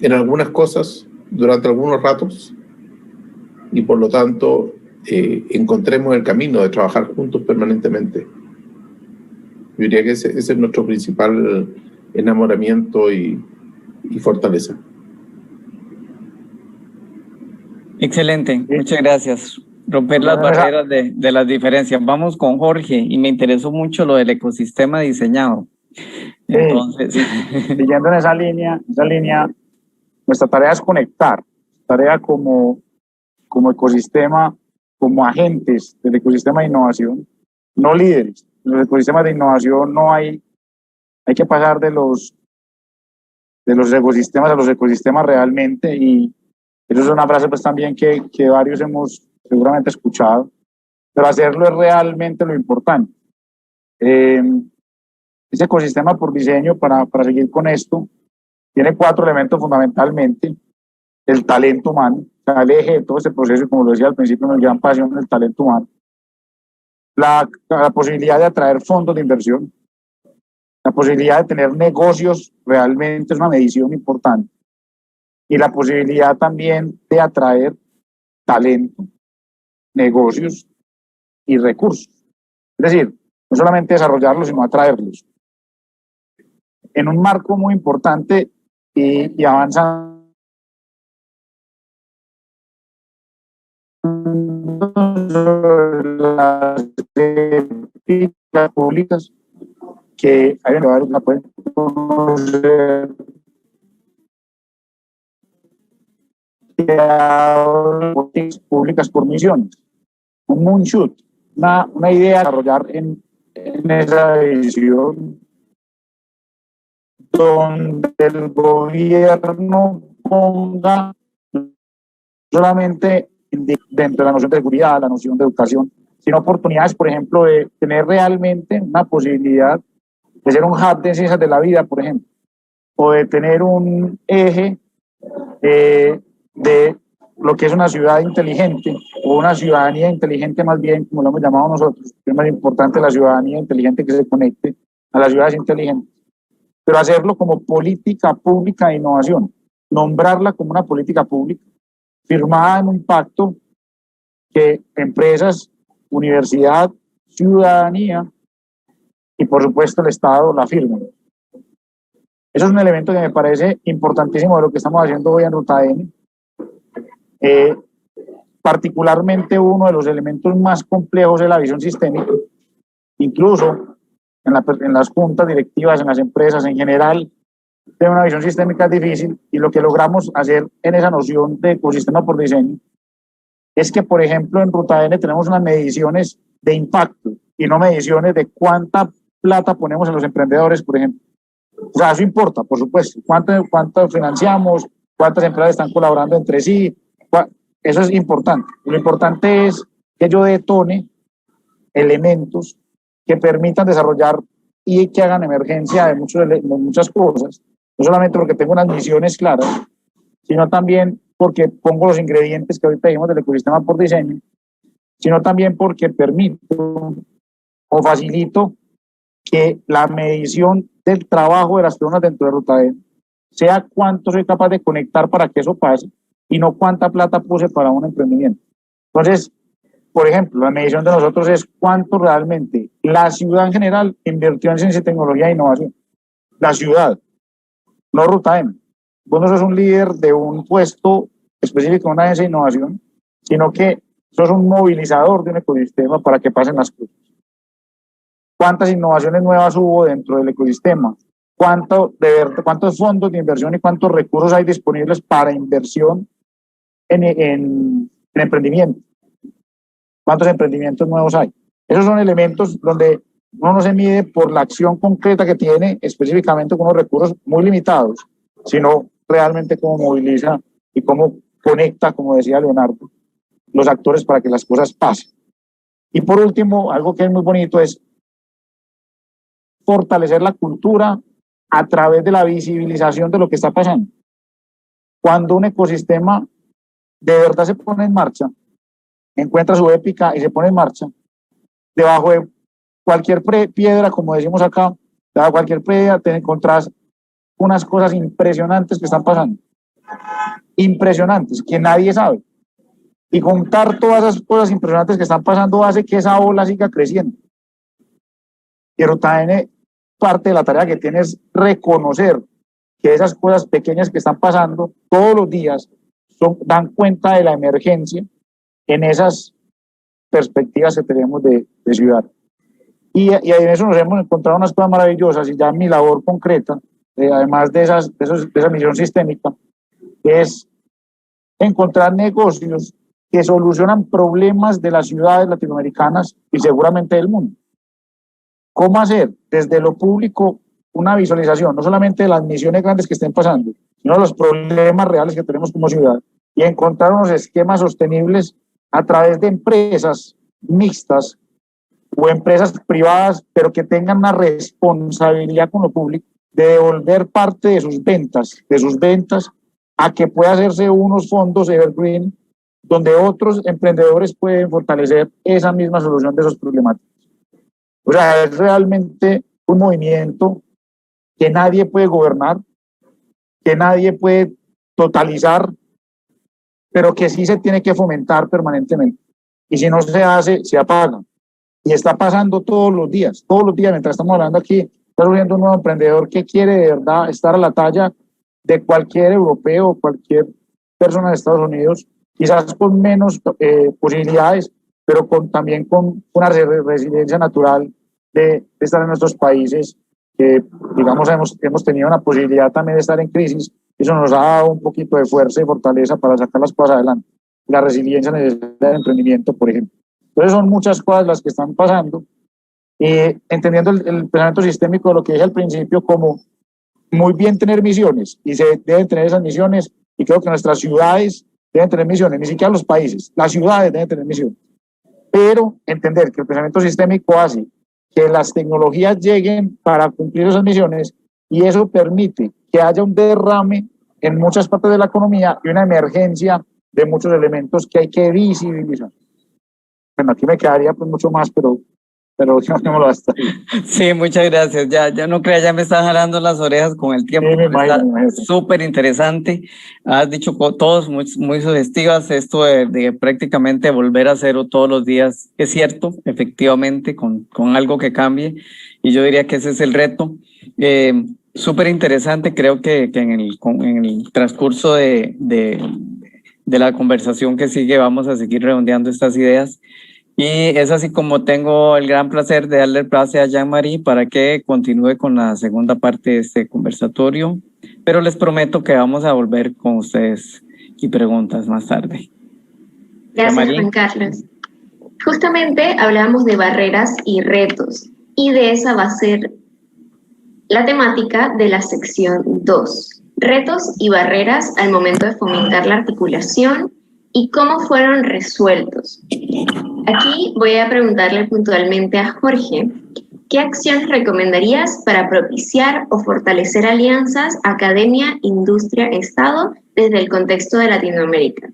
C: en algunas cosas durante algunos ratos y por lo tanto encontremos el camino de trabajar juntos permanentemente. Yo diría que ese es nuestro principal enamoramiento y fortaleza.
F: Excelente, muchas gracias. Romper las barreras de las diferencias. Vamos con Jorge, y me interesó mucho lo del ecosistema diseñado. Entonces,
D: siguiendo en esa línea, nuestra tarea es conectar, tarea como ecosistema, como agentes del ecosistema de innovación, no líderes. En los ecosistemas de innovación no hay que pasar de los ecosistemas a los ecosistemas realmente, y eso es una frase pues también que varios hemos seguramente escuchado, pero hacerlo es realmente lo importante. Ese ecosistema por diseño, para seguir con esto, tiene 4 elementos fundamentalmente: el talento humano, o sea, el eje de todo este proceso, y como lo decía al principio, mi gran pasión, el talento humano, la posibilidad de atraer fondos de inversión, la posibilidad de tener negocios, realmente es una medición importante, y la posibilidad también de atraer talento, negocios y recursos. Es decir, no solamente desarrollarlos, sino atraerlos. En un marco muy importante y avanzando las políticas públicas que hay en la pueden conocer políticas públicas por misiones, un moonshot, una idea a desarrollar en esa visión donde el gobierno ponga solamente dentro de la noción de seguridad, la noción de educación, sino oportunidades, por ejemplo, de tener realmente una posibilidad de ser un hub de ciencias de la vida, por ejemplo, o de tener un eje de lo que es una ciudad inteligente o una ciudadanía inteligente, más bien, como lo hemos llamado nosotros. Es más importante la ciudadanía inteligente que se conecte a las ciudades inteligentes, pero hacerlo como política pública de innovación, nombrarla como una política pública firmada en un pacto que empresas, universidad, ciudadanía y por supuesto el Estado la firmen. Eso es un elemento que me parece importantísimo de lo que estamos haciendo hoy en Ruta N. Particularmente uno de los elementos más complejos es la visión sistémica. Incluso en las juntas directivas, en las empresas en general, tener una visión sistémica es difícil, y lo que logramos hacer en esa noción de ecosistema por diseño es que, por ejemplo, en Ruta N tenemos unas mediciones de impacto y no mediciones de cuánta plata ponemos en los emprendedores, por ejemplo. O sea, eso importa, por supuesto. ¿Cuánto financiamos? ¿Cuántas empresas están colaborando entre sí? Eso es importante. Lo importante es que yo detone elementos que permitan desarrollar y que hagan emergencia de muchas cosas. No solamente porque tengo unas misiones claras, sino también porque pongo los ingredientes que ahorita dijimos del ecosistema por diseño, sino también porque permito o facilito que la medición del trabajo de las personas dentro de Ruta N sea cuánto soy capaz de conectar para que eso pase y no cuánta plata puse para un emprendimiento. Entonces, por ejemplo, la medición de nosotros es cuánto realmente la ciudad en general invirtió en ciencia, tecnología e innovación. La ciudad, no Ruta N. Vos no sos un líder de un puesto específico en una agencia de innovación, sino que sos un movilizador de un ecosistema para que pasen las cosas. ¿Cuántas innovaciones nuevas hubo dentro del ecosistema? ¿Cuántos fondos de inversión y cuántos recursos hay disponibles para inversión en emprendimiento? ¿Cuántos emprendimientos nuevos hay? Esos son elementos donde uno no se mide por la acción concreta que tiene específicamente con unos recursos muy limitados, sino realmente cómo moviliza y cómo conecta, como decía Leonardo, los actores para que las cosas pasen. Y por último, algo que es muy bonito es fortalecer la cultura a través de la visibilización de lo que está pasando. Cuando un ecosistema de verdad se pone en marcha, encuentra su épica y se pone en marcha, debajo de cualquier piedra, como decimos acá, debajo de cualquier piedra te encontrás unas cosas impresionantes que están pasando. Impresionantes, que nadie sabe. Y contar todas esas cosas impresionantes que están pasando hace que esa ola siga creciendo. Y Ruta N, parte de la tarea que tiene es reconocer que esas cosas pequeñas que están pasando todos los días dan cuenta de la emergencia en esas perspectivas que tenemos de ciudad. Y en eso nos hemos encontrado unas cosas maravillosas, y ya mi labor concreta, además de esa misión sistémica, es encontrar negocios que solucionan problemas de las ciudades latinoamericanas y seguramente del mundo. ¿Cómo hacer desde lo público una visualización, no solamente de las misiones grandes que estén pasando, sino de los problemas reales que tenemos como ciudad, y encontrar unos esquemas sostenibles a través de empresas mixtas o empresas privadas, pero que tengan una responsabilidad con lo público de devolver parte de sus ventas a que pueda hacerse unos fondos evergreen donde otros emprendedores pueden fortalecer esa misma solución de esos problemáticas. O sea, es realmente un movimiento que nadie puede gobernar, que nadie puede totalizar, pero que sí se tiene que fomentar permanentemente. Y si no se hace, se apaga. Y está pasando todos los días, mientras estamos hablando aquí, está surgiendo un nuevo emprendedor que quiere de verdad estar a la talla de cualquier europeo, cualquier persona de Estados Unidos, quizás con menos posibilidades, pero también con una resiliencia natural de estar en nuestros países. Digamos, hemos tenido una posibilidad también de estar en crisis. Eso nos ha dado un poquito de fuerza y fortaleza para sacar las cosas adelante. La resiliencia necesaria del emprendimiento, por ejemplo. Entonces son muchas cosas las que están pasando. Entendiendo el pensamiento sistémico de lo que dije al principio, como muy bien tener misiones, y se deben tener esas misiones, y creo que nuestras ciudades deben tener misiones, ni siquiera los países, las ciudades deben tener misiones. Pero entender que el pensamiento sistémico hace que las tecnologías lleguen para cumplir esas misiones, y eso permite que haya un derrame en muchas partes de la economía y una emergencia de muchos elementos que hay que visibilizar. Bueno, aquí me quedaría pues mucho más, pero dejémoslo hasta ahí.
F: Sí, muchas gracias. Ya no crea, ya me están jalando las orejas con el tiempo.
D: Sí, me imagino.
F: Súper interesante. Has dicho todos muy sugestivas esto de prácticamente volver a cero todos los días. Es cierto, efectivamente, con algo que cambie. Y yo diría que ese es el reto. Súper interesante. Creo que en el transcurso de la conversación que sigue vamos a seguir redondeando estas ideas. Y es así como tengo el gran placer de darle el pase a Jean-Marie para que continúe con la segunda parte de este conversatorio, pero les prometo que vamos a volver con ustedes y preguntas más tarde.
A: Gracias, Juan Carlos. Justamente hablábamos de barreras y retos, y de esa va a ser la temática de la sección 2, retos y barreras al momento de fomentar la articulación y cómo fueron resueltos. Aquí voy a preguntarle puntualmente a Jorge, ¿qué acciones recomendarías para propiciar o fortalecer alianzas academia, industria, Estado desde el contexto de Latinoamérica?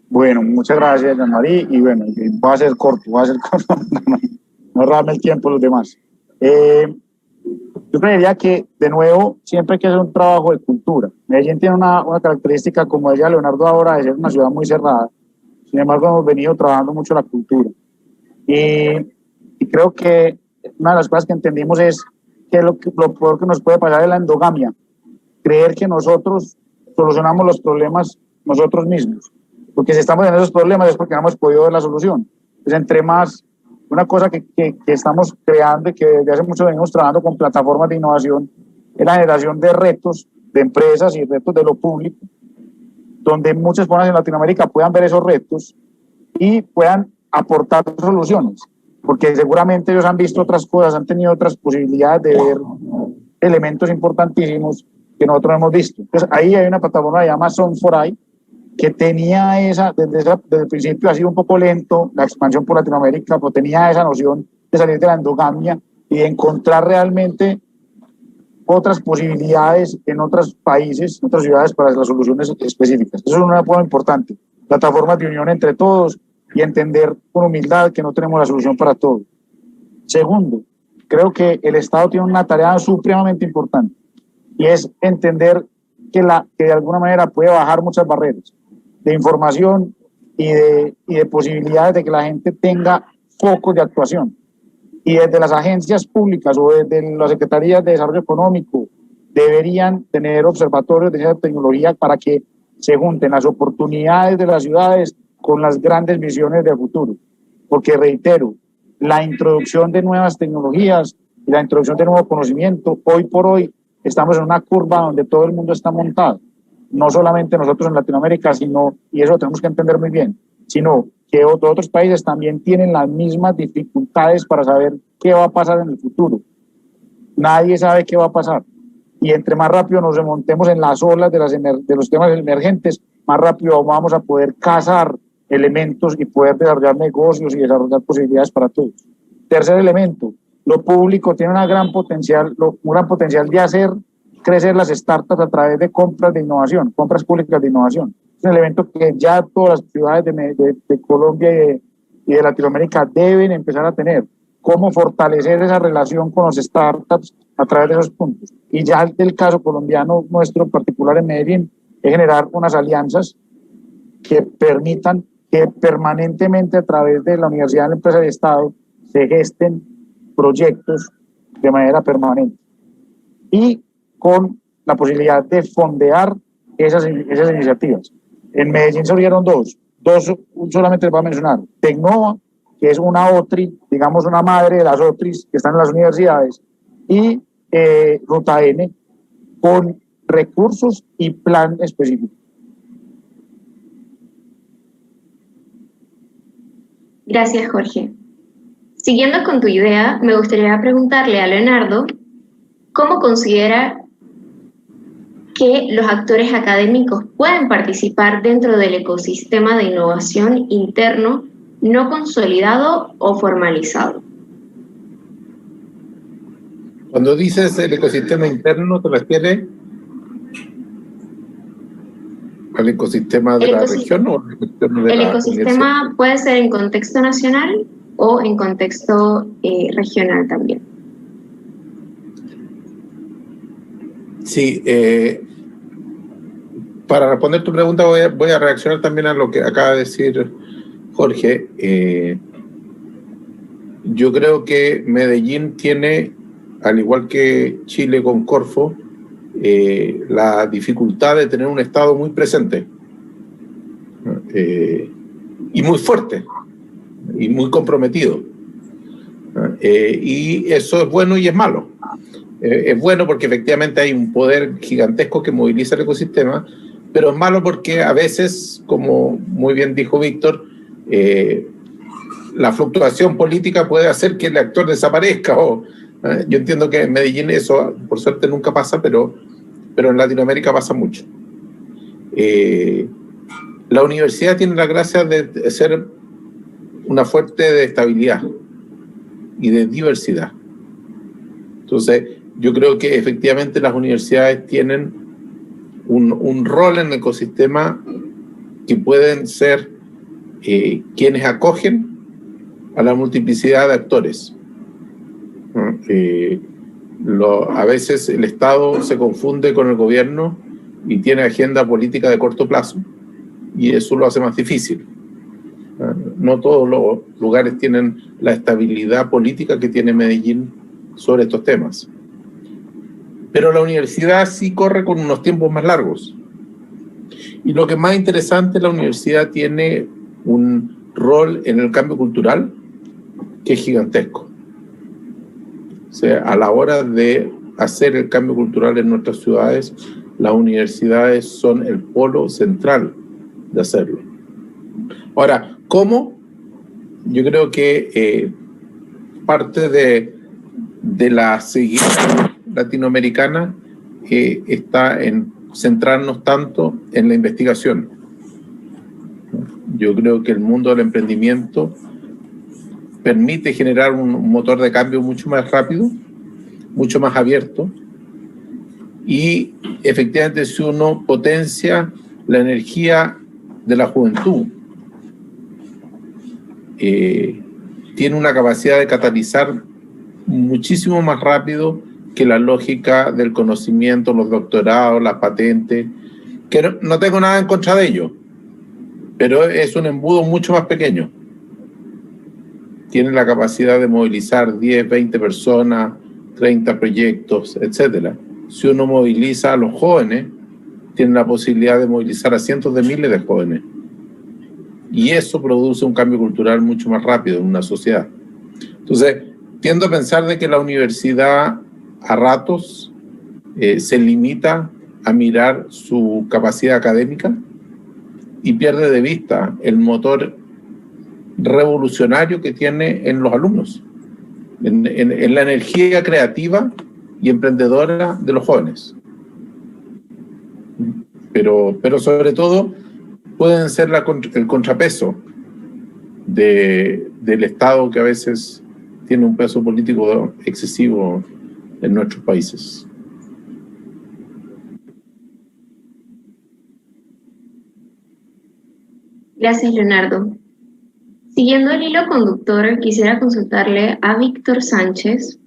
D: Bueno, muchas gracias, Jean-Marie, y bueno, voy a ser corto, no ahorrarme el tiempo a los demás. Yo creería que, de nuevo, siempre hay que hacer un trabajo de cultura. Medellín tiene una característica, como decía Leonardo ahora, de ser una ciudad muy cerrada. Sin embargo, hemos venido trabajando mucho la cultura. Y creo que una de las cosas que entendimos es que lo peor que nos puede pasar es la endogamia. Creer que nosotros solucionamos los problemas nosotros mismos. Porque si estamos en esos problemas es porque no hemos podido ver la solución. Entonces, entre más... Una cosa que estamos creando y que desde hace mucho venimos trabajando con plataformas de innovación es la generación de retos de empresas y retos de lo público, donde muchas personas en Latinoamérica puedan ver esos retos y puedan aportar soluciones, porque seguramente ellos han visto otras cosas, han tenido otras posibilidades de ver elementos importantísimos que nosotros hemos visto. Entonces ahí hay una plataforma que se llama Son4i, que tenía desde el principio ha sido un poco lento la expansión por Latinoamérica, pero tenía esa noción de salir de la endogamia y de encontrar realmente otras posibilidades en otros países, en otras ciudades para las soluciones específicas. Eso es una forma importante. Plataformas de unión entre todos y entender con humildad que no tenemos la solución para todo. Segundo, creo que el Estado tiene una tarea supremamente importante y es entender que de alguna manera puede bajar muchas barreras de información y de posibilidades de que la gente tenga focos de actuación. Y desde las agencias públicas o desde las secretarías de desarrollo económico deberían tener observatorios de esa tecnología para que se junten las oportunidades de las ciudades con las grandes visiones de futuro. Porque reitero, la introducción de nuevas tecnologías y la introducción de nuevo conocimiento, hoy por hoy estamos en una curva donde todo el mundo está montado. No solamente nosotros en Latinoamérica, y eso lo tenemos que entender muy bien, sino que otros países también tienen las mismas dificultades para saber qué va a pasar en el futuro. Nadie sabe qué va a pasar. Y entre más rápido nos remontemos en las olas de los temas emergentes, más rápido vamos a poder cazar elementos y poder desarrollar negocios y desarrollar posibilidades para todos. Tercer elemento, lo público tiene un gran potencial de hacer crecer las startups a través de compras de innovación, compras públicas de innovación. Es un elemento que ya todas las ciudades de Colombia y de Latinoamérica deben empezar a tener. Cómo fortalecer esa relación con los startups a través de esos puntos. Y ya del caso colombiano nuestro, en particular en Medellín, es generar unas alianzas que permitan que que permanentemente a través de la Universidad, la Empresa y Estado se gesten proyectos de manera permanente y con la posibilidad de fondear esas iniciativas. En Medellín se abrieron dos solamente les voy a mencionar: Tecnova, que es una OTRI, digamos una madre de las OTRIs que están en las universidades, y Ruta N, con recursos y plan específico.
A: Gracias, Jorge. Siguiendo con tu idea, me gustaría preguntarle a Leonardo cómo considera que los actores académicos pueden participar dentro del ecosistema de innovación interno no consolidado o formalizado.
C: Cuando dices el ecosistema interno, ¿te refieres al ecosistema de la región o al ecosistema de
A: el
C: la
A: ecosistema
C: universidad?
A: puede ser en contexto nacional o en contexto regional también.
C: Sí, para responder tu pregunta voy a reaccionar también a lo que acaba de decir Jorge. Yo creo que Medellín tiene, al igual que Chile con Corfo, la dificultad de tener un Estado muy presente y muy fuerte y muy comprometido. Y eso es bueno y es malo. Es bueno porque efectivamente hay un poder gigantesco que moviliza el ecosistema, pero es malo porque a veces, como muy bien dijo Víctor, la fluctuación política puede hacer que el actor desaparezca. Yo entiendo que en Medellín eso, por suerte, nunca pasa, pero en Latinoamérica pasa mucho. La universidad tiene la gracia de ser una fuente de estabilidad y de diversidad. Entonces, yo creo que efectivamente las universidades tienen un rol en el ecosistema que pueden ser quienes acogen a la multiplicidad de actores. A veces el Estado se confunde con el gobierno y tiene agenda política de corto plazo, y eso lo hace más difícil. No todos los lugares tienen la estabilidad política que tiene Medellín sobre estos temas. Pero la universidad sí corre con unos tiempos más largos. Y lo que es más interesante, la universidad tiene un rol en el cambio cultural que es gigantesco. O sea, a la hora de hacer el cambio cultural en nuestras ciudades, las universidades son el polo central de hacerlo. Ahora, ¿cómo? Yo creo que parte de la seguida latinoamericana está en centrarnos tanto en la investigación. Yo creo que el mundo del emprendimiento permite generar un motor de cambio mucho más rápido, mucho más abierto, y efectivamente si uno potencia la energía de la juventud, tiene una capacidad de catalizar muchísimo más rápido que la lógica del conocimiento, los doctorados, las patentes, que no tengo nada en contra de ello, pero es un embudo mucho más pequeño. Tiene la capacidad de movilizar 10, 20 personas, 30 proyectos, etc. Si uno moviliza a los jóvenes, tiene la posibilidad de movilizar a cientos de miles de jóvenes. Y eso produce un cambio cultural mucho más rápido en una sociedad. Entonces, tiendo a pensar de que la universidad a ratos se limita a mirar su capacidad académica y pierde de vista el motor revolucionario que tiene en los alumnos, en la energía creativa y emprendedora de los jóvenes. Pero sobre todo pueden ser el contrapeso del Estado, que a veces tiene un peso político excesivo en nuestros países.
A: Gracias, Leonardo. Siguiendo el hilo conductor, quisiera consultarle a Víctor Sánchez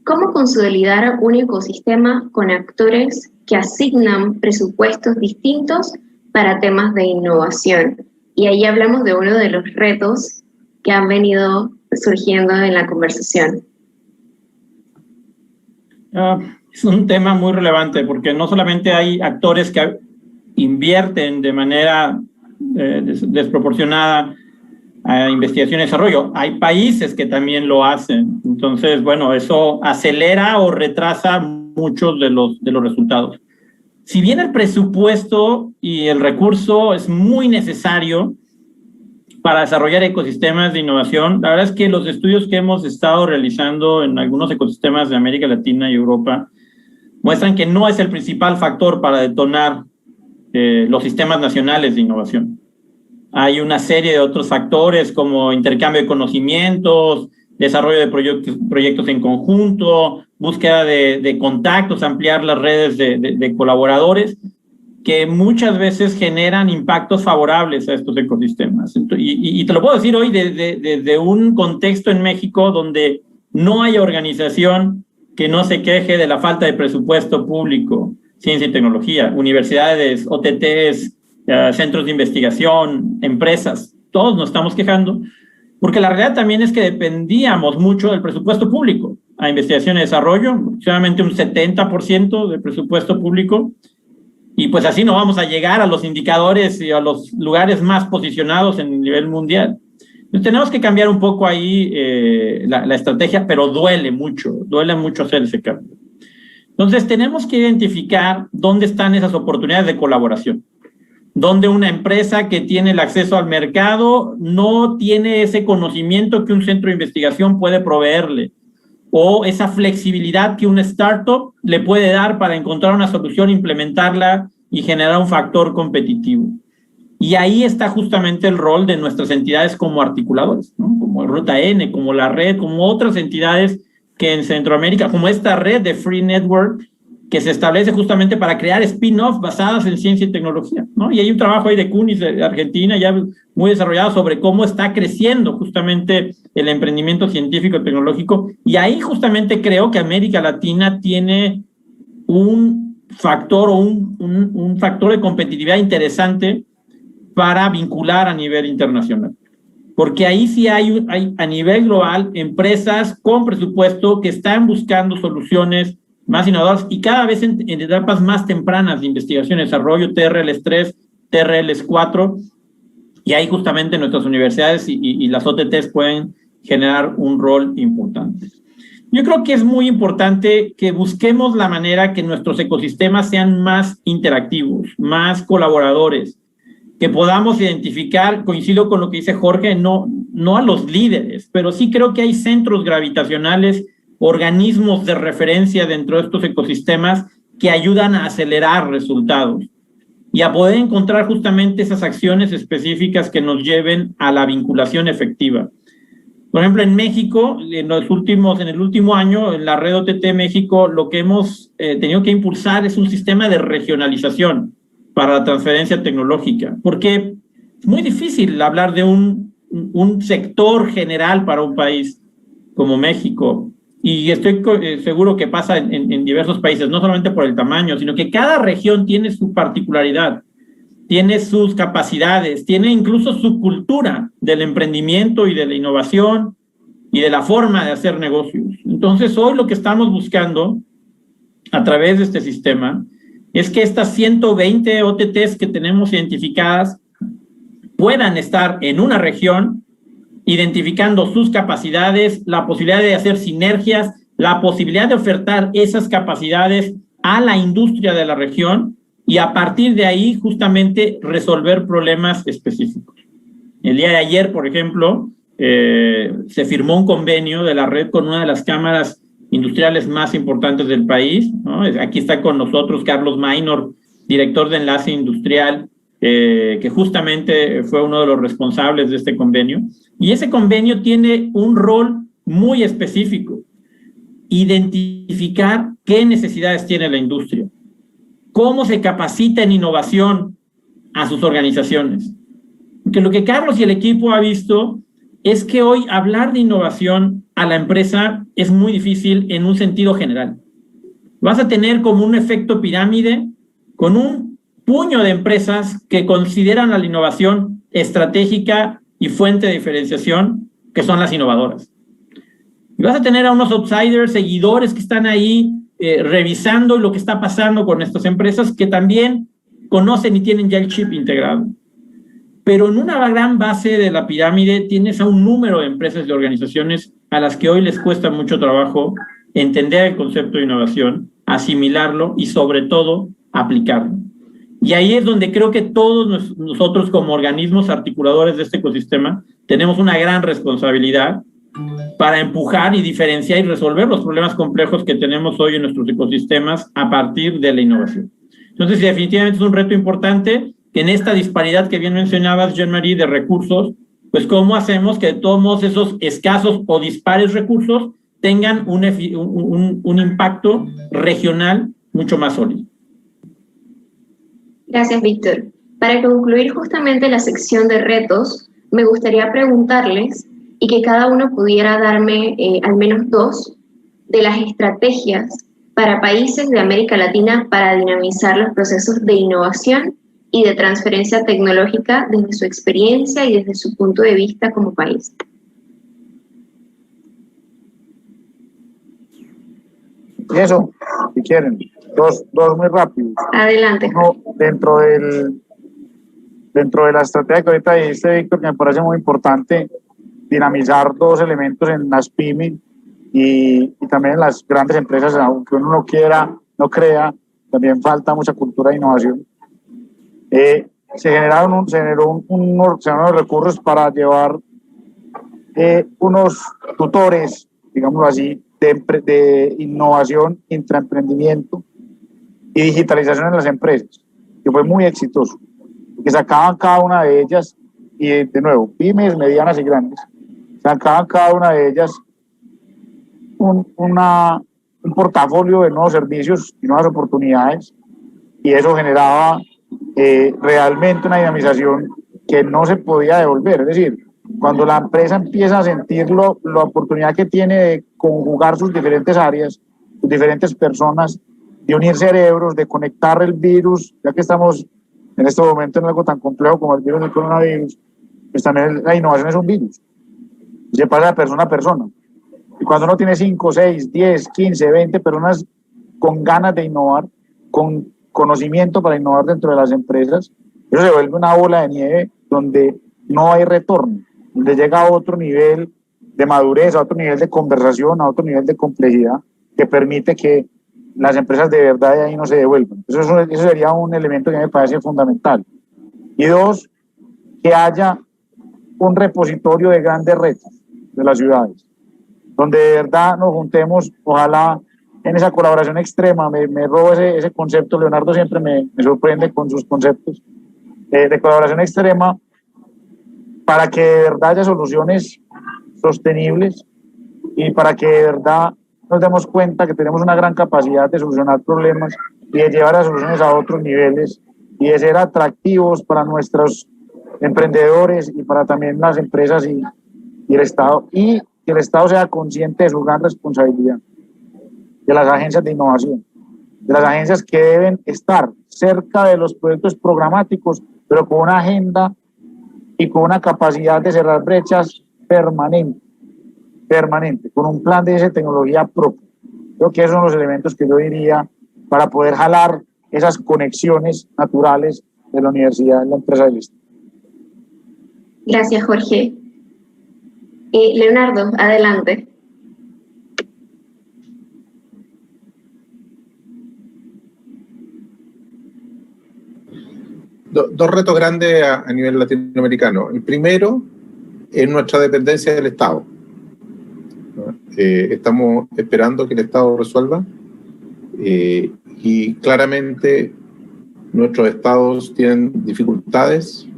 A: cómo consolidar un ecosistema con actores que asignan presupuestos distintos para temas de innovación, y ahí hablamos de uno de los retos que han venido surgiendo en la conversación.
E: Es un tema muy relevante porque no solamente hay actores que invierten de manera desproporcionada a investigación y desarrollo, hay países que también lo hacen. Entonces, bueno, eso acelera o retrasa muchos de los resultados. Si bien el presupuesto y el recurso es muy necesario para desarrollar ecosistemas de innovación, la verdad es que los estudios que hemos estado realizando en algunos ecosistemas de América Latina y Europa muestran que no es el principal factor para detonar los sistemas nacionales de innovación. Hay una serie de otros factores como intercambio de conocimientos, desarrollo de proyectos en conjunto, búsqueda de contactos, ampliar las redes de colaboradores, que muchas veces generan impactos favorables a estos ecosistemas. Y te lo puedo decir hoy desde un contexto en México donde no hay organización que no se queje de la falta de presupuesto público, ciencia y tecnología, universidades, OTTs, centros de investigación, empresas, todos nos estamos quejando, porque la realidad también es que dependíamos mucho del presupuesto público a investigación y desarrollo, aproximadamente un 70% del presupuesto público, y pues así no vamos a llegar a los indicadores y a los lugares más posicionados en el nivel mundial. Entonces tenemos que cambiar un poco ahí la estrategia, pero duele mucho hacer ese cambio. Entonces tenemos que identificar dónde están esas oportunidades de colaboración, donde una empresa que tiene el acceso al mercado no tiene ese conocimiento que un centro de investigación puede proveerle, o esa flexibilidad que una startup le puede dar para encontrar una solución, implementarla y generar un factor competitivo. Y ahí está justamente el rol de nuestras entidades como articuladores, ¿no? Como Ruta N, como la red, como otras entidades que en Centroamérica, como esta red de Free Network, que se establece justamente para crear spin-offs basadas en ciencia y tecnología, ¿no? Y hay un trabajo ahí de CUNYS de Argentina ya muy desarrollado sobre cómo está creciendo justamente el emprendimiento científico y tecnológico, y ahí justamente creo que América Latina tiene un factor o un factor de competitividad interesante para vincular a nivel internacional. Porque ahí sí hay a nivel global empresas con presupuesto que están buscando soluciones más innovadoras y cada vez en etapas más tempranas de investigación y desarrollo, TRL3, TRL4, y ahí justamente nuestras universidades y las OTTs pueden generar un rol importante. Yo creo que es muy importante que busquemos la manera que nuestros ecosistemas sean más interactivos, más colaboradores, que podamos identificar, coincido con lo que dice Jorge, no a los líderes, pero sí creo que hay centros gravitacionales, organismos de referencia dentro de estos ecosistemas que ayudan a acelerar resultados y a poder encontrar justamente esas acciones específicas que nos lleven a la vinculación efectiva. Por ejemplo, en México, en el último año, en la red OTT México, lo que hemos tenido que impulsar es un sistema de regionalización para la transferencia tecnológica, porque es muy difícil hablar de un sector general para un país como México, y estoy seguro que pasa en diversos países, no solamente por el tamaño, sino que cada región tiene su particularidad, tiene sus capacidades, tiene incluso su cultura del emprendimiento y de la innovación y de la forma de hacer negocios. Entonces, hoy lo que estamos buscando a través de este sistema es que estas 120 OTTs que tenemos identificadas puedan estar en una región, identificando sus capacidades, la posibilidad de hacer sinergias, la posibilidad de ofertar esas capacidades a la industria de la región y a partir de ahí justamente resolver problemas específicos. El día de ayer, por ejemplo, se firmó un convenio de la red con una de las cámaras industriales más importantes del país, ¿no? Aquí está con nosotros Carlos Maynor, director de Enlace Industrial, que justamente fue uno de los responsables de este convenio. Y ese convenio tiene un rol muy específico: identificar qué necesidades tiene la industria, cómo se capacita en innovación a sus organizaciones. Porque lo que Carlos y el equipo ha visto es que hoy hablar de innovación a la empresa es muy difícil en un sentido general. Vas a tener como un efecto pirámide con un puño de empresas que consideran a la innovación estratégica y fuente de diferenciación, que son las innovadoras. Y vas a tener a unos outsiders, seguidores que están ahí revisando lo que está pasando con estas empresas, que también conocen y tienen ya el chip integrado. Pero en una gran base de la pirámide tienes a un número de empresas y organizaciones a las que hoy les cuesta mucho trabajo entender el concepto de innovación, asimilarlo y sobre todo aplicarlo. Y ahí es donde creo que todos nosotros como organismos articuladores de este ecosistema tenemos una gran responsabilidad para empujar y diferenciar y resolver los problemas complejos que tenemos hoy en nuestros ecosistemas a partir de la innovación. Entonces, definitivamente es un reto importante que en esta disparidad que bien mencionabas, Jean-Marie, de recursos, pues cómo hacemos que todos esos escasos o dispares recursos tengan un impacto regional mucho más sólido.
A: Gracias, Víctor. Para concluir justamente la sección de retos, me gustaría preguntarles y que cada uno pudiera darme al menos 2 de las estrategias para países de América Latina para dinamizar los procesos de innovación y de transferencia tecnológica desde su experiencia y desde su punto de vista como país.
D: Y eso, si quieren, dos muy rápidos.
A: Adelante.
D: Uno, dentro de la estrategia que ahorita dijiste, Víctor, que me parece muy importante dinamizar 2 elementos en las pymes y también en las grandes empresas, aunque uno no quiera, no crea, también falta mucha cultura de innovación. Se generaron unos recursos para llevar unos tutores, digámoslo así, de innovación, intraemprendimiento y digitalización en las empresas, que fue muy exitoso, que sacaban cada una de ellas, y de nuevo, pymes, medianas y grandes, sacaban cada una de ellas un portafolio de nuevos servicios y nuevas oportunidades, y eso generaba realmente una dinamización que no se podía devolver. Es decir, cuando la empresa empieza a sentir la oportunidad que tiene de conjugar sus diferentes áreas, sus diferentes personas, de unir cerebros, de conectar el virus, ya que estamos en este momento en algo tan complejo como el virus del coronavirus, pues también la innovación es un virus. Se pasa de persona a persona. Y cuando uno tiene 5, 6, 10, 15, 20 personas con ganas de innovar, con conocimiento para innovar dentro de las empresas, eso se vuelve una bola de nieve donde no hay retorno, donde llega a otro nivel de madurez, a otro nivel de conversación, a otro nivel de complejidad que permite que las empresas de verdad de ahí no se devuelvan. Eso sería un elemento que me parece fundamental. Y 2, que haya un repositorio de grandes retos de las ciudades, donde de verdad nos juntemos, ojalá en esa colaboración extrema. Me robo ese concepto, Leonardo siempre me sorprende con sus conceptos de colaboración extrema, para que de verdad haya soluciones sostenibles y para que de verdad nos demos cuenta que tenemos una gran capacidad de solucionar problemas y de llevar las soluciones a otros niveles y de ser atractivos para nuestros emprendedores y para también las empresas y el Estado, y que el Estado sea consciente de su gran responsabilidad, de las agencias de innovación, de las agencias que deben estar cerca de los proyectos programáticos, pero con una agenda y con una capacidad de cerrar brechas permanente, con un plan de tecnología propio. Creo que esos son los elementos que yo diría para poder jalar esas conexiones naturales de la universidad en la empresa del Estado.
A: Gracias, Jorge. Leonardo, adelante.
C: Dos retos grandes a nivel latinoamericano. El primero es nuestra dependencia del Estado. Estamos esperando que el Estado resuelva y claramente nuestros estados tienen dificultades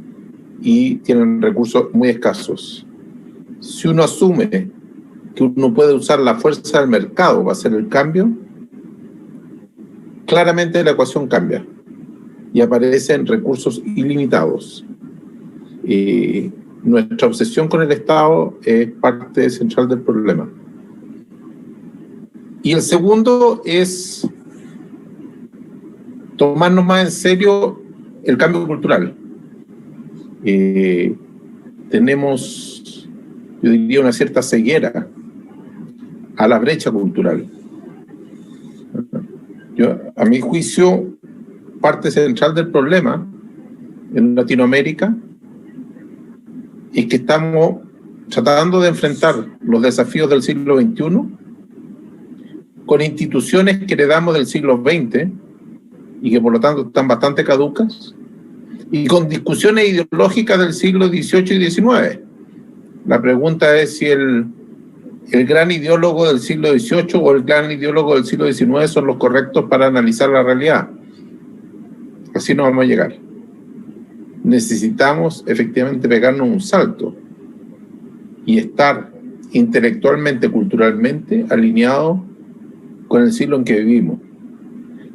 C: y tienen recursos muy escasos. Si uno asume que uno puede usar la fuerza del mercado para hacer el cambio, claramente la ecuación cambia y aparecen recursos ilimitados. Nuestra obsesión con el Estado es parte central del problema. Y el segundo es tomarnos más en serio el cambio cultural. tenemos, yo diría, una cierta ceguera a la brecha cultural. A mi juicio, parte central del problema en Latinoamérica es que estamos tratando de enfrentar los desafíos del siglo XXI con instituciones que heredamos del siglo XX y que por lo tanto están bastante caducas, y con discusiones ideológicas del siglo XVIII y XIX. La pregunta es si el gran ideólogo del siglo XVIII o el gran ideólogo del siglo XIX son los correctos para analizar la realidad. Así no vamos a llegar. Necesitamos efectivamente pegarnos un salto y estar intelectualmente, culturalmente alineados con el siglo en que vivimos.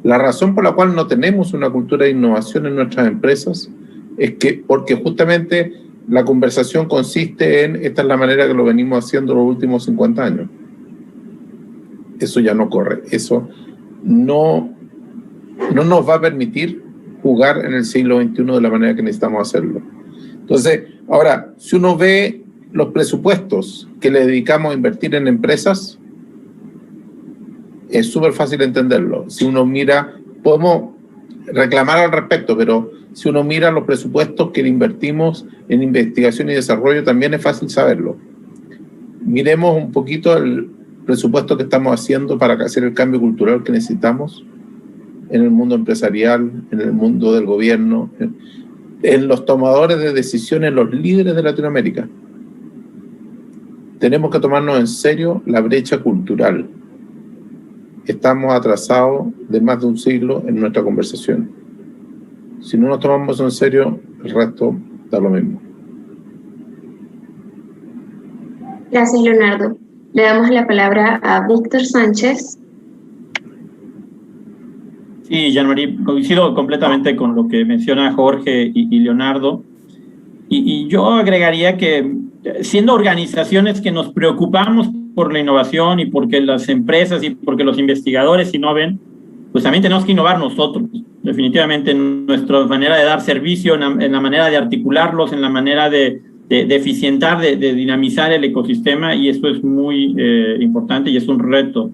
C: La razón por la cual no tenemos una cultura de innovación en nuestras empresas es que porque justamente la conversación consiste en esta es la manera que lo venimos haciendo los últimos 50 años. Eso ya no corre. Eso no nos va a permitir jugar en el siglo XXI de la manera que necesitamos hacerlo. Entonces, ahora, si uno ve los presupuestos que le dedicamos a invertir en empresas, es súper fácil entenderlo. Si uno mira, podemos reclamar al respecto, pero si uno mira los presupuestos que invertimos en investigación y desarrollo, también es fácil saberlo. Miremos un poquito el presupuesto que estamos haciendo para hacer el cambio cultural que necesitamos en el mundo empresarial, en el mundo del gobierno, en los tomadores de decisiones, los líderes de Latinoamérica. Tenemos que tomarnos en serio la brecha cultural. Estamos atrasados de más de un siglo en nuestra conversación. Si no nos tomamos en serio, el resto da lo mismo.
A: Gracias, Leonardo. Le damos la palabra a Víctor Sánchez.
E: Sí, Jean-Marie, coincido completamente con lo que menciona Jorge y Leonardo. Y yo agregaría que siendo organizaciones que nos preocupamos por la innovación y porque las empresas y porque los investigadores innoven, pues también tenemos que innovar nosotros. Definitivamente en nuestra manera de dar servicio, en la manera de articularlos, en la manera de eficientar, de dinamizar el ecosistema, y eso es muy importante y es un reto.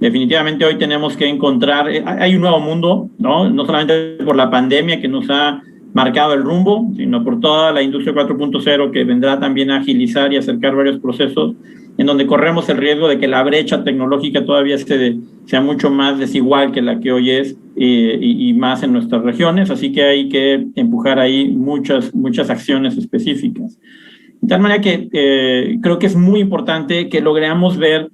E: Definitivamente hoy tenemos que encontrar, hay un nuevo mundo, no solamente por la pandemia que nos ha marcado el rumbo, sino por toda la industria 4.0 que vendrá también a agilizar y acercar varios procesos, en donde corremos el riesgo de que la brecha tecnológica todavía sea mucho más desigual que la que hoy es, y más en nuestras regiones, así que hay que empujar ahí muchas acciones específicas. De tal manera que creo que es muy importante que logremos ver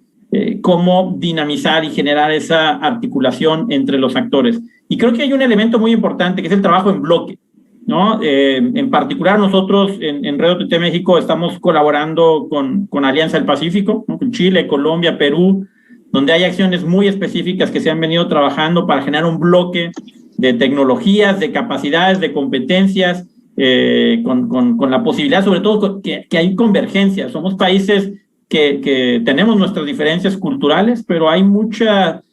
E: cómo dinamizar y generar esa articulación entre los actores. Y creo que hay un elemento muy importante que es el trabajo en bloque, ¿no? En particular nosotros en Red OTT México estamos colaborando con Alianza del Pacífico, ¿no? Con Chile, Colombia, Perú, donde hay acciones muy específicas que se han venido trabajando para generar un bloque de tecnologías, de capacidades, de competencias, con la posibilidad sobre todo que hay convergencia. Somos países que tenemos nuestras diferencias culturales, pero hay muchas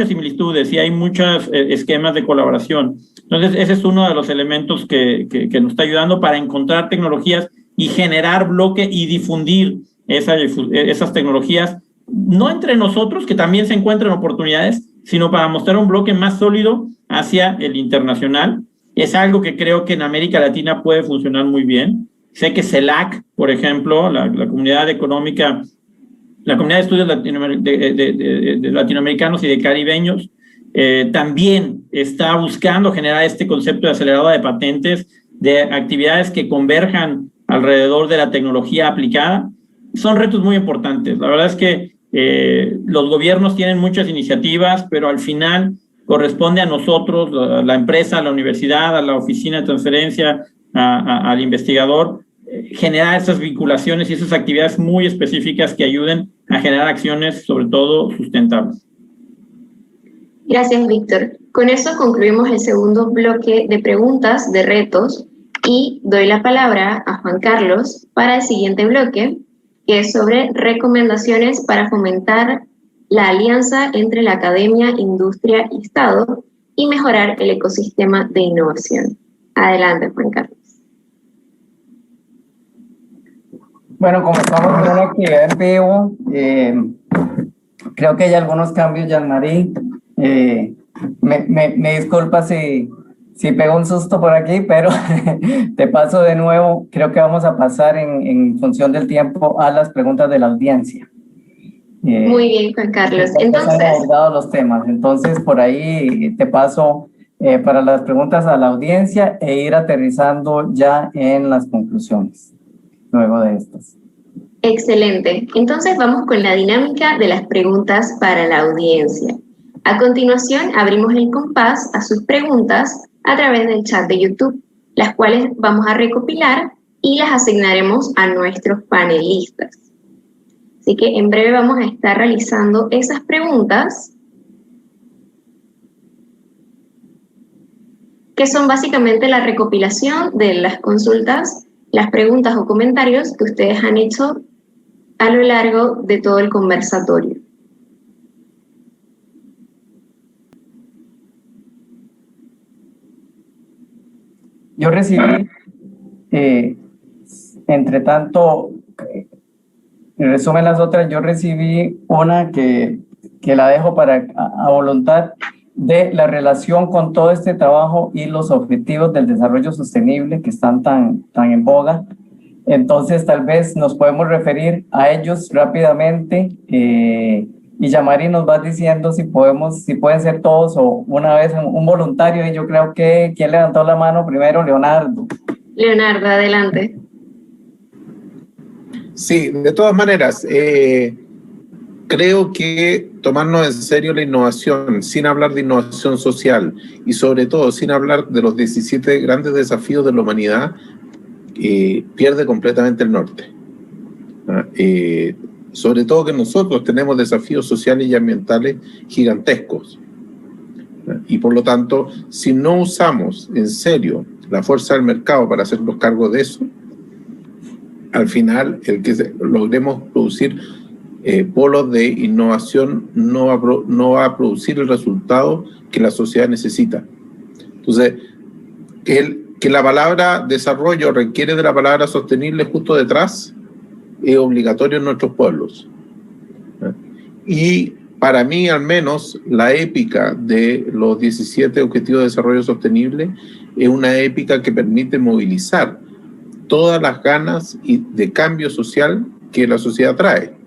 E: similitudes y hay muchos esquemas de colaboración. Entonces, ese es uno de los elementos que nos está ayudando para encontrar tecnologías y generar bloque y difundir esas tecnologías, no entre nosotros, que también se encuentran oportunidades, sino para mostrar un bloque más sólido hacia el internacional. Es algo que creo que en América Latina puede funcionar muy bien. Sé que CELAC, por ejemplo, la comunidad económica, la comunidad de estudios de latinoamericanos y de caribeños, también está buscando generar este concepto de aceleradora de patentes, de actividades que converjan alrededor de la tecnología aplicada. Son retos muy importantes. La verdad es que los gobiernos tienen muchas iniciativas, pero al final corresponde a nosotros, la empresa, a la universidad, a la oficina de transferencia, al investigador, generar esas vinculaciones y esas actividades muy específicas que ayuden a generar acciones, sobre todo sustentables.
A: Gracias, Víctor. Con eso concluimos el segundo bloque de preguntas de retos y doy la palabra a Juan Carlos para el siguiente bloque, que es sobre recomendaciones para fomentar la alianza entre la academia, industria y Estado y mejorar el ecosistema de innovación. Adelante, Juan Carlos.
F: Bueno, como estamos en una actividad en vivo, creo que hay algunos cambios, Jean-Marie. Me disculpa si pego un susto por aquí, pero te paso de nuevo. Creo que vamos a pasar en función del tiempo a las preguntas de la audiencia.
A: Muy bien, Juan Carlos.
F: Entonces, hemos abordado los temas. Entonces, por ahí te paso para las preguntas a la audiencia e ir aterrizando ya en las conclusiones luego de estas.
A: Excelente. Entonces vamos con la dinámica de las preguntas para la audiencia. A continuación, abrimos el compás a sus preguntas a través del chat de YouTube, las cuales vamos a recopilar y las asignaremos a nuestros panelistas. Así que en breve vamos a estar realizando esas preguntas, que son básicamente la recopilación de las consultas, las preguntas o comentarios que ustedes han hecho a lo largo de todo el conversatorio.
F: Yo recibí, entre tanto, en resumen las otras, yo recibí una que la dejo para a voluntad, de la relación con todo este trabajo y los objetivos del desarrollo sostenible que están tan en boga. Entonces, tal vez nos podemos referir a ellos rápidamente y Jean-Marie nos va diciendo si pueden ser todos o una vez un voluntario. Y yo creo que, ¿quién levantó la mano primero? Leonardo.
A: Leonardo, adelante.
C: Sí, de todas maneras, creo que tomarnos en serio la innovación, sin hablar de innovación social y sobre todo sin hablar de los 17 grandes desafíos de la humanidad, pierde completamente el norte. Sobre todo que nosotros tenemos desafíos sociales y ambientales gigantescos. Y por lo tanto, si no usamos en serio la fuerza del mercado para hacernos cargo de eso, al final el que logremos producir polos de innovación no va a producir el resultado que la sociedad necesita. Entonces, que la palabra desarrollo requiere de la palabra sostenible justo detrás es obligatorio en nuestros pueblos. Y para mí, al menos, la épica de los 17 Objetivos de Desarrollo Sostenible es una épica que permite movilizar todas las ganas de cambio social que la sociedad trae.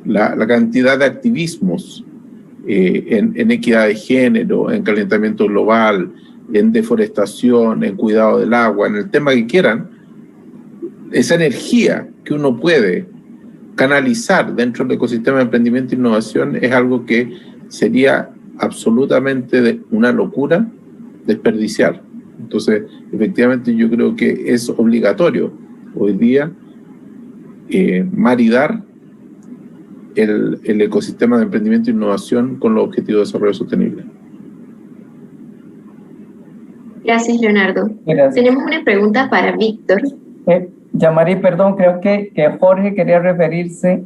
C: La cantidad de activismos en equidad de género, en calentamiento global, en deforestación, en cuidado del agua, en el tema que quieran, esa energía que uno puede canalizar dentro del ecosistema de emprendimiento e innovación es algo que sería absolutamente una locura desperdiciar. Entonces, efectivamente, yo creo que es obligatorio hoy día maridar el ecosistema de emprendimiento e innovación con los objetivos de desarrollo sostenible.
A: Gracias, Leonardo.
F: Gracias.
A: Tenemos una pregunta para Víctor.
F: Jean-Marie, perdón, creo que Jorge quería referirse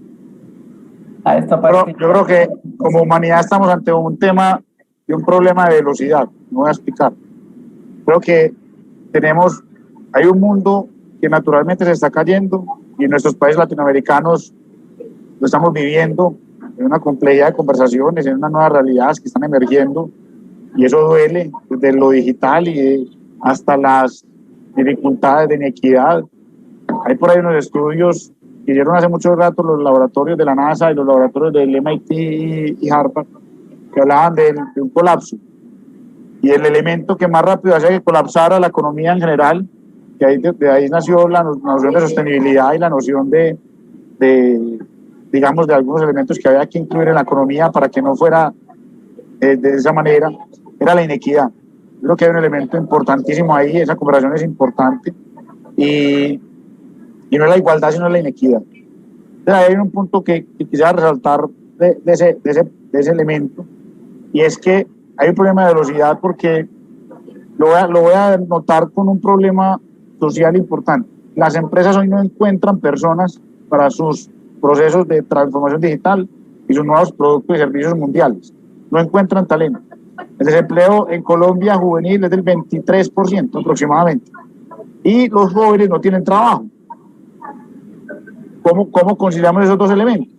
F: a esta parte.
D: Yo creo que como humanidad estamos ante un tema de un problema de velocidad. No voy a explicar. Creo que hay un mundo que naturalmente se está cayendo y en nuestros países latinoamericanos lo estamos viviendo en una complejidad de conversaciones, en unas nuevas realidades que están emergiendo y eso duele desde lo digital y hasta las dificultades de inequidad. Hay por ahí unos estudios que hicieron hace mucho rato los laboratorios de la NASA y los laboratorios del MIT y Harvard que hablaban de un colapso y el elemento que más rápido hace que colapsara la economía en general, que de ahí nació la noción de sostenibilidad y la noción digamos, de algunos elementos que había que incluir en la economía para que no fuera de esa manera, era la inequidad. Creo que hay un elemento importantísimo ahí, esa conversación es importante, y no es la igualdad, sino la inequidad. Entonces, hay un punto que quisiera resaltar de ese elemento, y es que hay un problema de velocidad porque lo voy a notar con un problema social importante. Las empresas hoy no encuentran personas para sus procesos de transformación digital y sus nuevos productos y servicios mundiales. No encuentran talento. El desempleo en Colombia juvenil es del 23% aproximadamente. Y los jóvenes no tienen trabajo. ¿Cómo conciliamos esos dos elementos?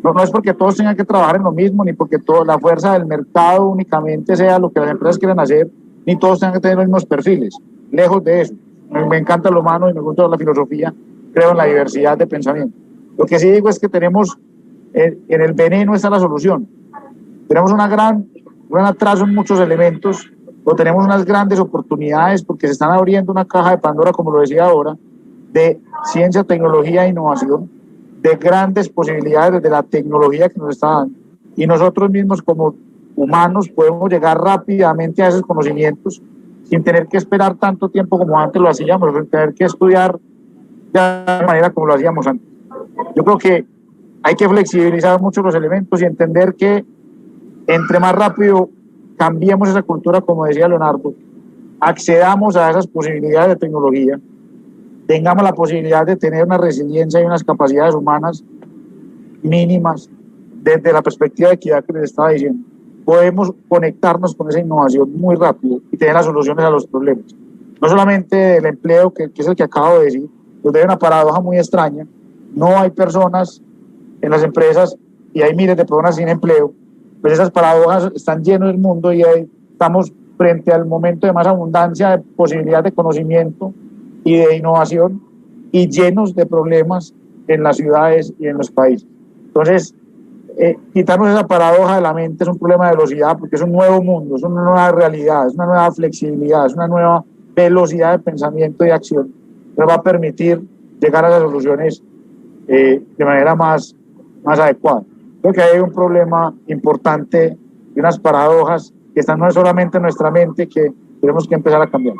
D: No es porque todos tengan que trabajar en lo mismo, ni porque la fuerza del mercado únicamente sea lo que las empresas quieren hacer, ni todos tengan que tener los mismos perfiles. Lejos de eso. Me encanta lo humano y me gusta la filosofía, creo en la diversidad de pensamiento. Lo que sí digo es que tenemos, en el veneno está la solución. Tenemos un gran atraso en muchos elementos, pero tenemos unas grandes oportunidades porque se están abriendo una caja de Pandora, como lo decía ahora, de ciencia, tecnología e innovación, de grandes posibilidades de la tecnología que nos está dando. Y nosotros mismos como humanos podemos llegar rápidamente a esos conocimientos sin tener que esperar tanto tiempo como antes lo hacíamos, sin tener que estudiar de la manera como lo hacíamos antes. Yo creo que hay que flexibilizar mucho los elementos y entender que entre más rápido cambiemos esa cultura, como decía Leonardo, accedamos a esas posibilidades de tecnología, tengamos la posibilidad de tener una resiliencia y unas capacidades humanas mínimas desde la perspectiva de equidad que les estaba diciendo, podemos conectarnos con esa innovación muy rápido y tener las soluciones a los problemas. No solamente el empleo, que es el que acabo de decir, pues hay una paradoja muy extraña, no hay personas en las empresas y hay miles de personas sin empleo, pues esas paradojas están llenas del mundo y ahí estamos frente al momento de más abundancia de posibilidades de conocimiento y de innovación y llenos de problemas en las ciudades y en los países. Entonces, quitarnos esa paradoja de la mente es un problema de velocidad porque es un nuevo mundo, es una nueva realidad, es una nueva flexibilidad, es una nueva velocidad de pensamiento y acción que nos va a permitir llegar a las soluciones de manera más adecuada. Creo que hay un problema importante y unas paradojas que están no solamente en nuestra mente, que tenemos que empezar a cambiar.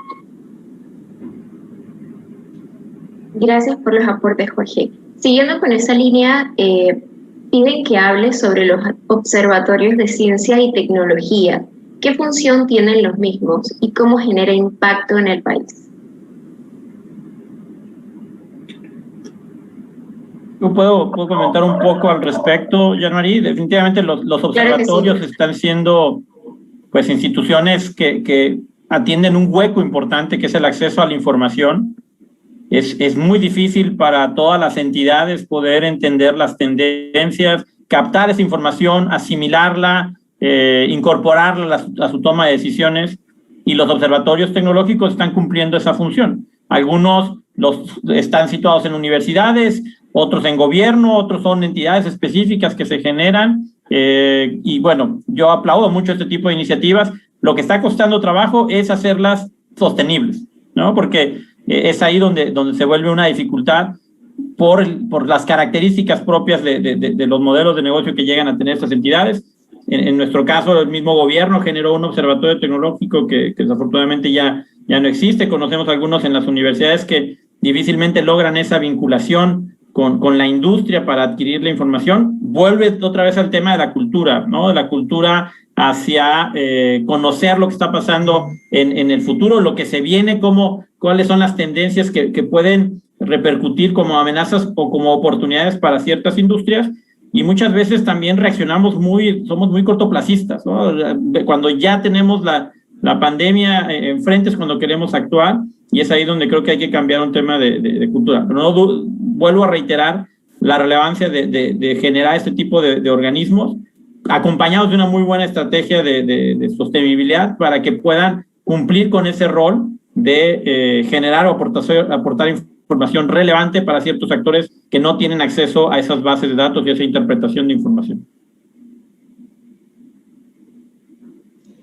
A: Gracias por los aportes, Jorge. Siguiendo con esa línea, piden que hable sobre los observatorios de ciencia y tecnología. ¿Qué función tienen los mismos y cómo genera impacto en el país?
E: Yo puedo comentar un poco al respecto, Jean-Marie. Definitivamente los observatorios están siendo pues instituciones que atienden un hueco importante que es el acceso a la información. Es muy difícil para todas las entidades poder entender las tendencias, captar esa información, asimilarla, incorporarla a su toma de decisiones, y los observatorios tecnológicos están cumpliendo esa función. Algunos están situados en universidades, otros en gobierno, otros son entidades específicas que se generan, y bueno, yo aplaudo mucho este tipo de iniciativas. Lo que está costando trabajo es hacerlas sostenibles, ¿no? Porque es ahí donde se vuelve una dificultad por las características propias de los modelos de negocio que llegan a tener estas entidades. En nuestro caso, el mismo gobierno generó un observatorio tecnológico que desafortunadamente ya no existe. Conocemos algunos en las universidades que difícilmente logran esa vinculación con la industria para adquirir la información. Vuelve otra vez al tema de la cultura, ¿no? De la cultura hacia conocer lo que está pasando en el futuro, lo que se viene, cuáles son las tendencias que pueden repercutir como amenazas o como oportunidades para ciertas industrias. Y muchas veces también somos muy cortoplacistas, ¿no? Cuando ya tenemos la pandemia enfrente es cuando queremos actuar, y es ahí donde creo que hay que cambiar un tema de cultura. Pero no vuelvo a reiterar la relevancia de generar este tipo de organismos acompañados de una muy buena estrategia de sostenibilidad para que puedan cumplir con ese rol de generar o aportar información relevante para ciertos actores que no tienen acceso a esas bases de datos y a esa interpretación de información.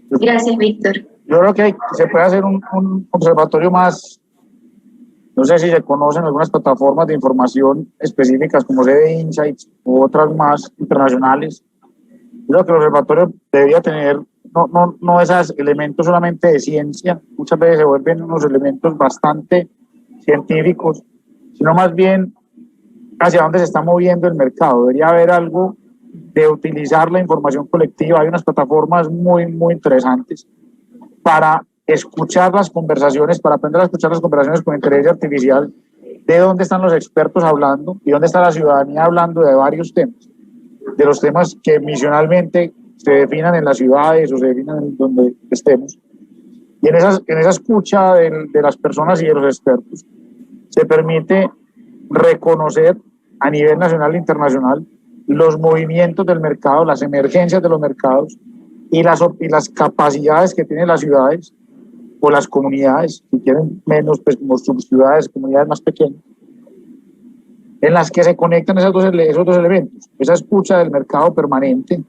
A: Gracias, Víctor.
D: Yo creo que se puede hacer un observatorio más. No sé si se conocen algunas plataformas de información específicas como CD Insights u otras más internacionales. Yo creo que el observatorio debería tener no esos elementos solamente de ciencia, muchas veces se vuelven unos elementos bastante científicos, sino más bien hacia dónde se está moviendo el mercado. Debería haber algo de utilizar la información colectiva. Hay unas plataformas muy interesantes para escuchar las conversaciones, para aprender a escuchar las conversaciones con inteligencia artificial, de dónde están los expertos hablando y dónde está la ciudadanía hablando de varios temas, de los temas que misionalmente se definan en las ciudades o se definan en donde estemos. Y en esa escucha de las personas y de los expertos se permite reconocer a nivel nacional e internacional los movimientos del mercado, las emergencias de los mercados y las capacidades que tienen las ciudades o las comunidades, si quieren menos, pues como subciudades, comunidades más pequeñas, en las que se conectan esos dos elementos, esa escucha del mercado permanente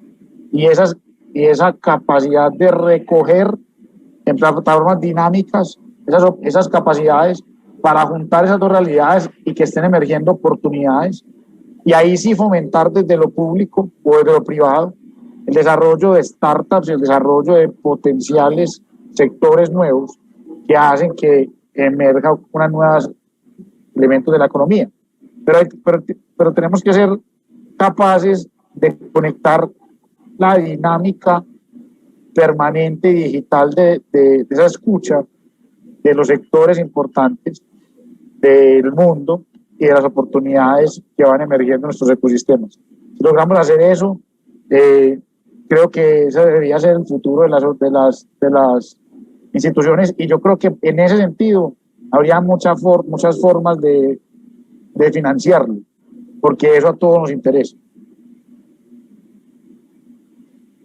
D: y esa capacidad de recoger en plataformas dinámicas esas capacidades para juntar esas dos realidades y que estén emergiendo oportunidades, y ahí sí fomentar desde lo público o desde lo privado el desarrollo de startups y el desarrollo de potenciales sectores nuevos que hacen que emerjan unos nuevos elementos de la economía. Pero tenemos que ser capaces de conectar la dinámica permanente y digital de esa escucha de los sectores importantes del mundo y de las oportunidades que van emergiendo en nuestros ecosistemas. Si logramos hacer eso, creo que ese debería ser el futuro de las instituciones, y yo creo que en ese sentido habría muchas formas de financiarlo, porque eso a todos nos interesa.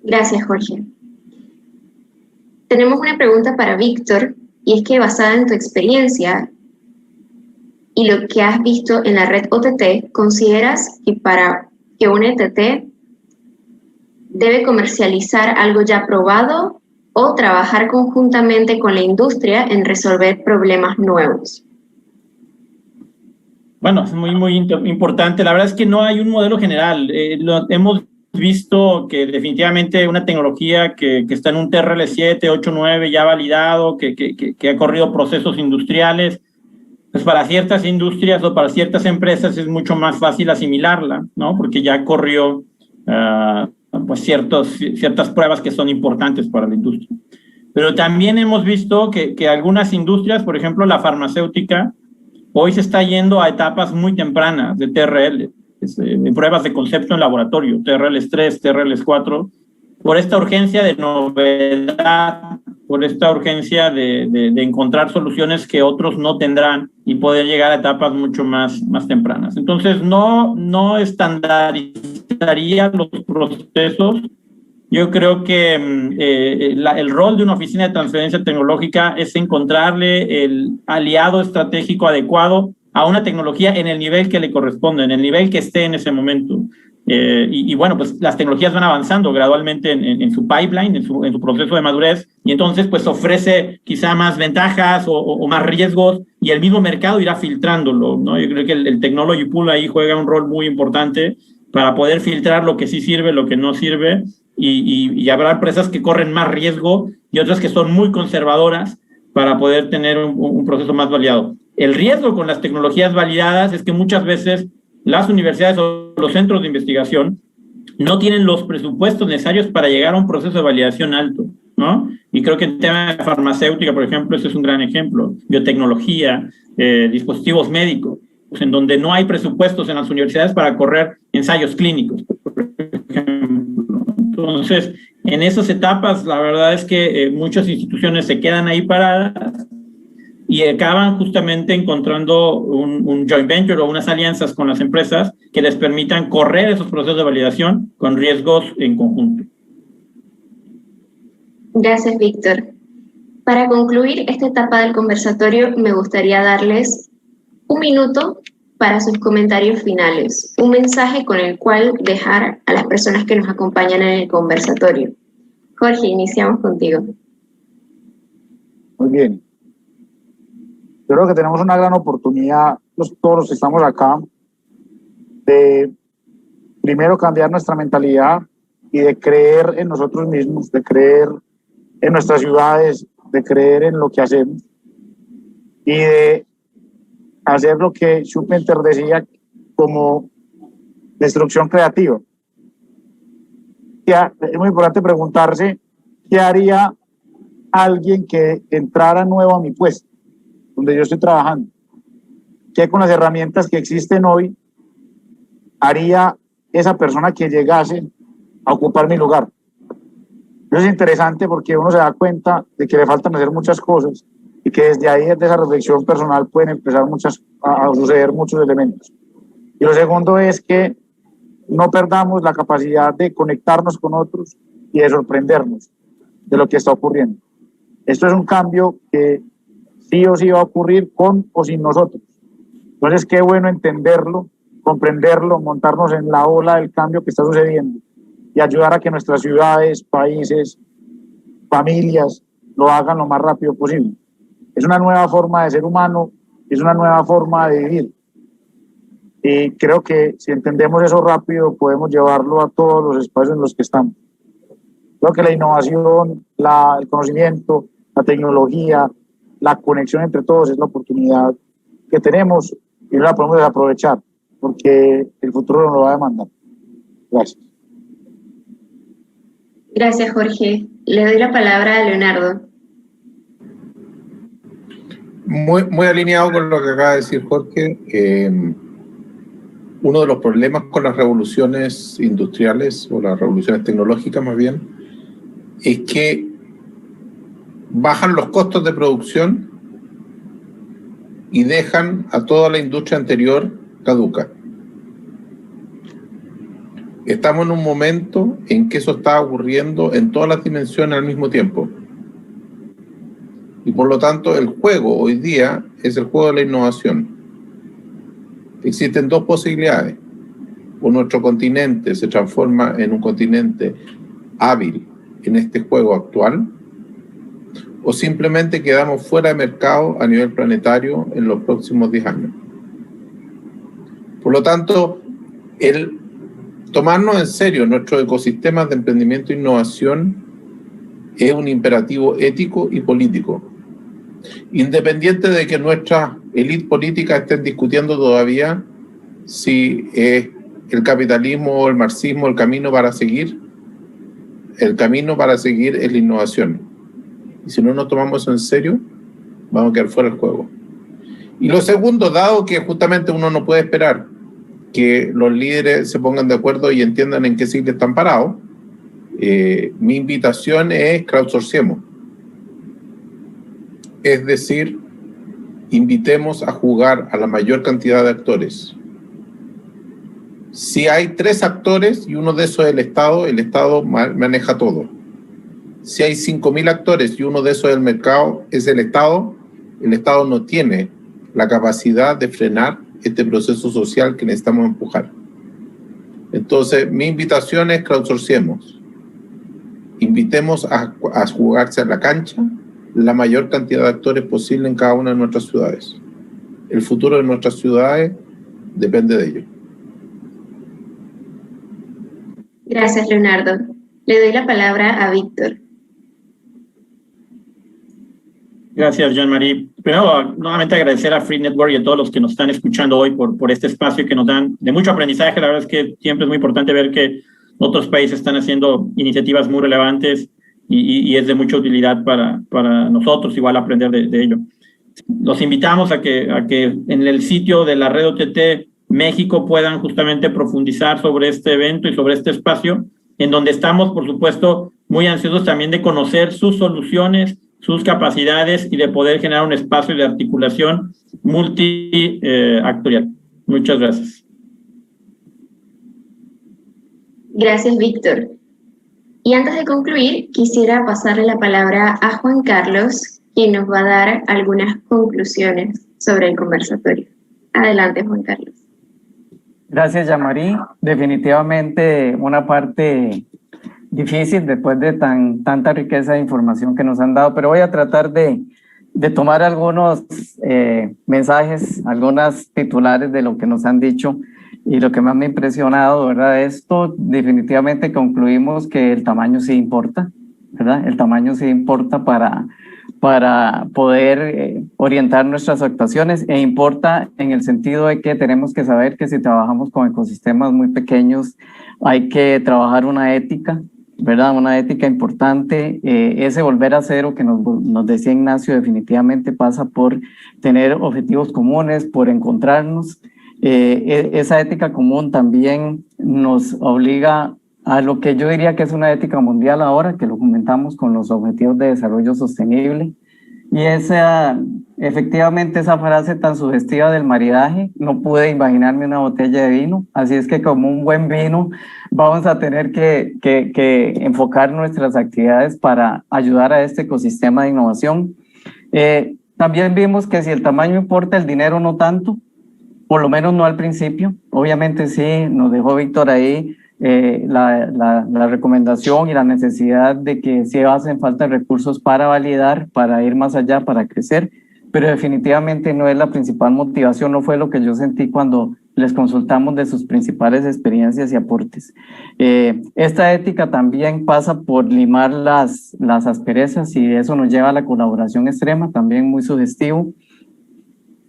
A: Gracias, Jorge. Tenemos una pregunta para Víctor, y es que basada en tu experiencia y lo que has visto en la red OTT, ¿consideras que para que una ETT debe comercializar algo ya probado o trabajar conjuntamente con la industria en resolver problemas nuevos?
E: Bueno, es muy importante. La verdad es que no hay un modelo general. Hemos visto que definitivamente una tecnología que está en un TRL7, 8, 9 ya validado, que ha corrido procesos industriales, pues para ciertas industrias o para ciertas empresas es mucho más fácil asimilarla, ¿no? Porque ya corrió pues ciertas pruebas que son importantes para la industria. Pero también hemos visto que algunas industrias, por ejemplo la farmacéutica, hoy se está yendo a etapas muy tempranas de TRL, de pruebas de concepto en laboratorio, TRL3, TRL4, por esta urgencia de novedad, por esta urgencia de encontrar soluciones que otros no tendrán y poder llegar a etapas mucho más tempranas. Entonces, no estandarizaría los procesos. Yo creo que el rol de una oficina de transferencia tecnológica es encontrarle el aliado estratégico adecuado a una tecnología en el nivel que le corresponde, en el nivel que esté en ese momento. Y bueno, pues las tecnologías van avanzando gradualmente en su pipeline, en su proceso de madurez, y entonces pues ofrece quizá más ventajas o más riesgos, y el mismo mercado irá filtrándolo, ¿no? Yo creo que el technology pool ahí juega un rol muy importante para poder filtrar lo que sí sirve, lo que no sirve, y habrá empresas que corren más riesgo y otras que son muy conservadoras para poder tener un proceso más validado. El riesgo con las tecnologías validadas es que muchas veces las universidades o los centros de investigación no tienen los presupuestos necesarios para llegar a un proceso de validación alto, ¿no? Y creo que en tema de farmacéutica, por ejemplo, ese es un gran ejemplo. Biotecnología, dispositivos médicos, pues en donde no hay presupuestos en las universidades para correr ensayos clínicos, por ejemplo. Entonces, en esas etapas, la verdad es que muchas instituciones se quedan ahí paradas y acaban justamente encontrando un joint venture o unas alianzas con las empresas que les permitan correr esos procesos de validación con riesgos en conjunto.
A: Gracias, Víctor. Para concluir esta etapa del conversatorio, me gustaría darles un minuto para sus comentarios finales, un mensaje con el cual dejar a las personas que nos acompañan en el conversatorio. Jorge, iniciamos contigo.
D: Muy bien. Yo creo que tenemos una gran oportunidad, todos los que estamos acá, de primero cambiar nuestra mentalidad y de creer en nosotros mismos, de creer en nuestras ciudades, de creer en lo que hacemos y de hacer lo que Schumpeter decía como destrucción creativa. Es muy importante preguntarse qué haría alguien que entrara nuevo a mi puesto, donde yo estoy trabajando, qué con las herramientas que existen hoy haría esa persona que llegase a ocupar mi lugar. Eso es interesante porque uno se da cuenta de que le faltan hacer muchas cosas y que desde ahí, desde esa reflexión personal, pueden empezar a suceder muchos elementos. Y lo segundo es que no perdamos la capacidad de conectarnos con otros y de sorprendernos de lo que está ocurriendo. Esto es un cambio que sí o sí va a ocurrir con o sin nosotros. Entonces, qué bueno entenderlo, comprenderlo, montarnos en la ola del cambio que está sucediendo y ayudar a que nuestras ciudades, países, familias lo hagan lo más rápido posible. Es una nueva forma de ser humano, es una nueva forma de vivir. Y creo que si entendemos eso rápido, podemos llevarlo a todos los espacios en los que estamos. Creo que la innovación, el conocimiento, la tecnología, la conexión entre todos es la oportunidad que tenemos y no la podemos desaprovechar porque el futuro nos lo va a demandar. Gracias.
A: Gracias, Jorge. Le doy la palabra a Leonardo.
C: Muy alineado con lo que acaba de decir Jorge. Uno de los problemas con las revoluciones industriales o las revoluciones tecnológicas más bien es que bajan los costos de producción y dejan a toda la industria anterior caduca. Estamos en un momento en que eso está ocurriendo en todas las dimensiones al mismo tiempo. Y por lo tanto, el juego hoy día es el juego de la innovación. Existen dos posibilidades. O nuestro continente se transforma en un continente hábil en este juego actual, o simplemente quedamos fuera de mercado a nivel planetario en los próximos 10 años. Por lo tanto, el tomarnos en serio nuestros ecosistemas de emprendimiento e innovación es un imperativo ético y político. Independiente de que nuestras élites políticas estén discutiendo todavía si el capitalismo o el marxismo el camino para seguir, el camino para seguir es la innovación. Y si no nos tomamos eso en serio, vamos a quedar fuera del juego. Y lo segundo, dado que justamente uno no puede esperar que los líderes se pongan de acuerdo y entiendan en qué siglo están parados, mi invitación es crowdsourcemos. Es decir, invitemos a jugar a la mayor cantidad de actores. Si hay 3 actores y uno de esos es el Estado maneja todo. Si hay 5.000 actores y uno de esos es el mercado, es el Estado no tiene la capacidad de frenar este proceso social que necesitamos empujar. Entonces, mi invitación es crowdsourcemos. Invitemos a jugarse a la cancha la mayor cantidad de actores posible en cada una de nuestras ciudades. El futuro de nuestras ciudades depende de ello.
A: Gracias, Leonardo. Le doy la palabra a Víctor.
E: Gracias, Jean-Marie. Primero, nuevamente agradecer a Free Network y a todos los que nos están escuchando hoy por este espacio que nos dan de mucho aprendizaje. La verdad es que siempre es muy importante ver que otros países están haciendo iniciativas muy relevantes y es de mucha utilidad para nosotros igual aprender de ello. Los invitamos a que en el sitio de la red OTT México puedan justamente profundizar sobre este evento y sobre este espacio, en donde estamos, por supuesto, muy ansiosos también de conocer sus soluciones, sus capacidades y de poder generar un espacio de articulación multiactorial. Muchas gracias.
A: Gracias, Víctor. Y antes de concluir, quisiera pasarle la palabra a Juan Carlos, quien nos va a dar algunas conclusiones sobre el conversatorio. Adelante, Juan Carlos.
F: Gracias, Jean-Marie. Definitivamente una parte difícil después de tanta riqueza de información que nos han dado, pero voy a tratar de tomar algunos mensajes, algunas titulares de lo que nos han dicho y lo que más me ha impresionado, ¿verdad? Esto definitivamente concluimos que el tamaño sí importa, ¿verdad? El tamaño sí importa para poder orientar nuestras actuaciones e importa en el sentido de que tenemos que saber que si trabajamos con ecosistemas muy pequeños hay que trabajar una ética, ¿verdad? Una ética importante. Ese volver a cero que nos decía Ignacio definitivamente pasa por tener objetivos comunes, por encontrarnos. Esa ética común también nos obliga a lo que yo diría que es una ética mundial ahora, que lo comentamos con los Objetivos de Desarrollo Sostenible, Y efectivamente esa frase tan sugestiva del maridaje, no pude imaginarme una botella de vino, así es que como un buen vino vamos a tener que enfocar nuestras actividades para ayudar a este ecosistema de innovación. También vimos que si el tamaño importa, el dinero no tanto, por lo menos no al principio. Obviamente sí, nos dejó Víctor ahí la recomendación y la necesidad de que sí hacen falta recursos para validar, para ir más allá, para crecer, pero definitivamente no es la principal motivación, no fue lo que yo sentí cuando les consultamos de sus principales experiencias y aportes. Esta ética también pasa por limar las asperezas y eso nos lleva a la colaboración extrema, también muy sugestivo,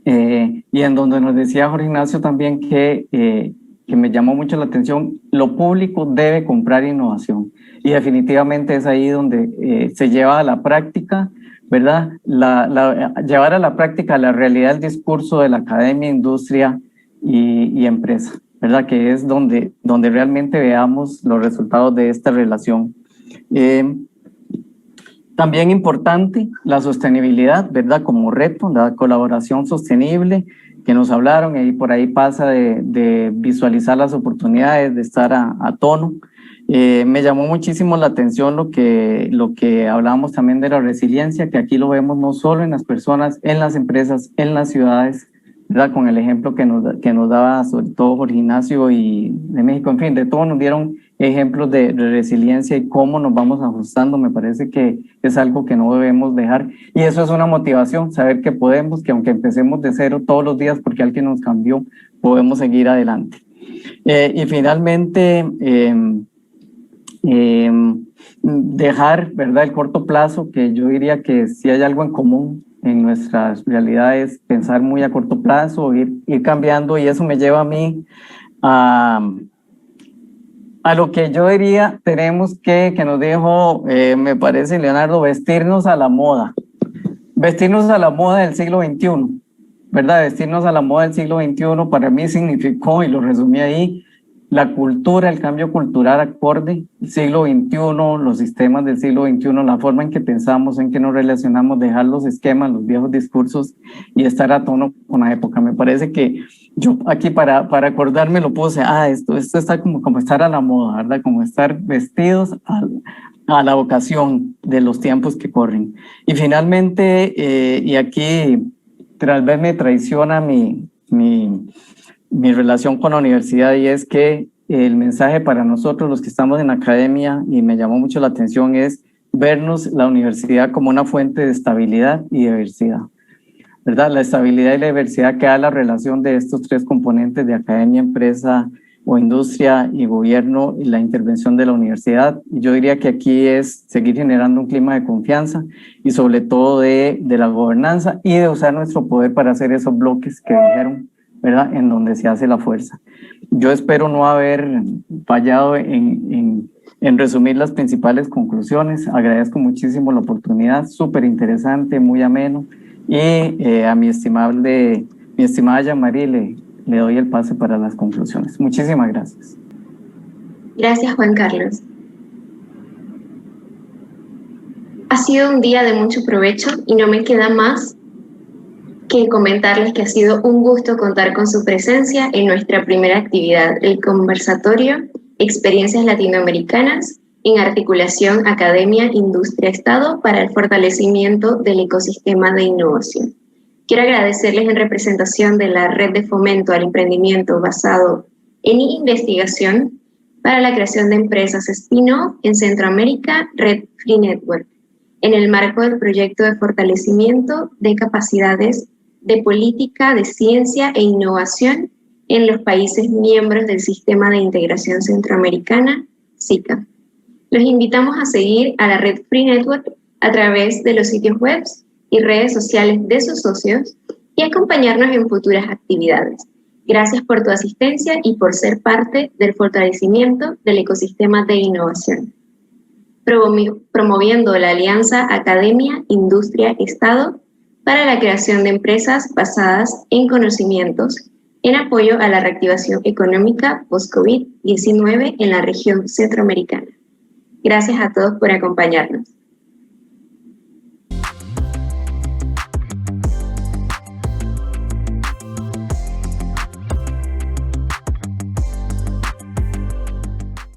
F: y en donde nos decía Jorge Ignacio también que me llamó mucho la atención, lo público debe comprar innovación y definitivamente es ahí donde se lleva a la práctica, ¿verdad? Llevar a la práctica la realidad del discurso de la academia, industria y empresa, ¿verdad? Que es donde realmente veamos los resultados de esta relación. También importante la sostenibilidad, ¿verdad? Como reto, la colaboración sostenible, que nos hablaron, y por ahí pasa de visualizar las oportunidades, de estar a tono. Me llamó muchísimo la atención lo que hablábamos también de la resiliencia, que aquí lo vemos no solo en las personas, en las empresas, en las ciudades, ¿verdad? Con el ejemplo que nos daba sobre todo Jorge Ignacio y de México, en fin, de todo nos dieron ejemplos de resiliencia y cómo nos vamos ajustando. Me parece que es algo que no debemos dejar y eso es una motivación, saber que podemos, que aunque empecemos de cero todos los días porque alguien nos cambió, podemos seguir adelante. Y finalmente, dejar, ¿verdad?, el corto plazo, que yo diría que si hay algo en común en nuestras realidades, pensar muy a corto plazo, ir cambiando, y eso me lleva a mí a lo que yo diría, tenemos que nos dijo, me parece, Leonardo, vestirnos a la moda del siglo XXI, ¿verdad? Vestirnos a la moda del siglo XXI para mí significó, y lo resumí ahí, la cultura, el cambio cultural acorde, el siglo XXI, los sistemas del siglo XXI, la forma en que pensamos, en que nos relacionamos, dejar los esquemas, los viejos discursos y estar a tono con la época. Me parece que yo aquí para acordarme lo puse, esto está como estar a la moda, ¿verdad? Como estar vestidos a la ocasión de los tiempos que corren. Y finalmente, y aquí tal vez me traiciona mi relación con la universidad, y es que el mensaje para nosotros los que estamos en la academia, y me llamó mucho la atención, es vernos la universidad como una fuente de estabilidad y diversidad, ¿verdad? La estabilidad y la diversidad que da la relación de estos tres componentes de academia, empresa o industria y gobierno, y la intervención de la universidad. Y yo diría que aquí es seguir generando un clima de confianza y sobre todo de la gobernanza y de usar nuestro poder para hacer esos bloques que dijeron, ¿verdad?, en donde se hace la fuerza. Yo espero no haber fallado en resumir las principales conclusiones. Agradezco muchísimo la oportunidad, súper interesante, muy ameno, y a mi estimada Jean-Marie le doy el pase para las conclusiones. Muchísimas gracias.
A: Gracias, Juan Carlos. Ha sido un día de mucho provecho y no me queda más que comentarles que ha sido un gusto contar con su presencia en nuestra primera actividad, el conversatorio Experiencias Latinoamericanas en articulación Academia, Industria, Estado para el fortalecimiento del ecosistema de innovación. Quiero agradecerles en representación de la Red de Fomento al Emprendimiento basado en investigación para la creación de empresas spin-off en Centroamérica, Red Free Network, en el marco del proyecto de fortalecimiento de capacidades de política de ciencia e innovación en los países miembros del Sistema de Integración Centroamericana, SICA. Los invitamos a seguir a la Red Free Network a través de los sitios web y redes sociales de sus socios y acompañarnos en futuras actividades. Gracias por tu asistencia y por ser parte del fortalecimiento del ecosistema de innovación, promoviendo la alianza Academia, Industria, Estado para la creación de empresas basadas en conocimientos en apoyo a la reactivación económica post-COVID-19 en la región centroamericana. Gracias a todos por acompañarnos.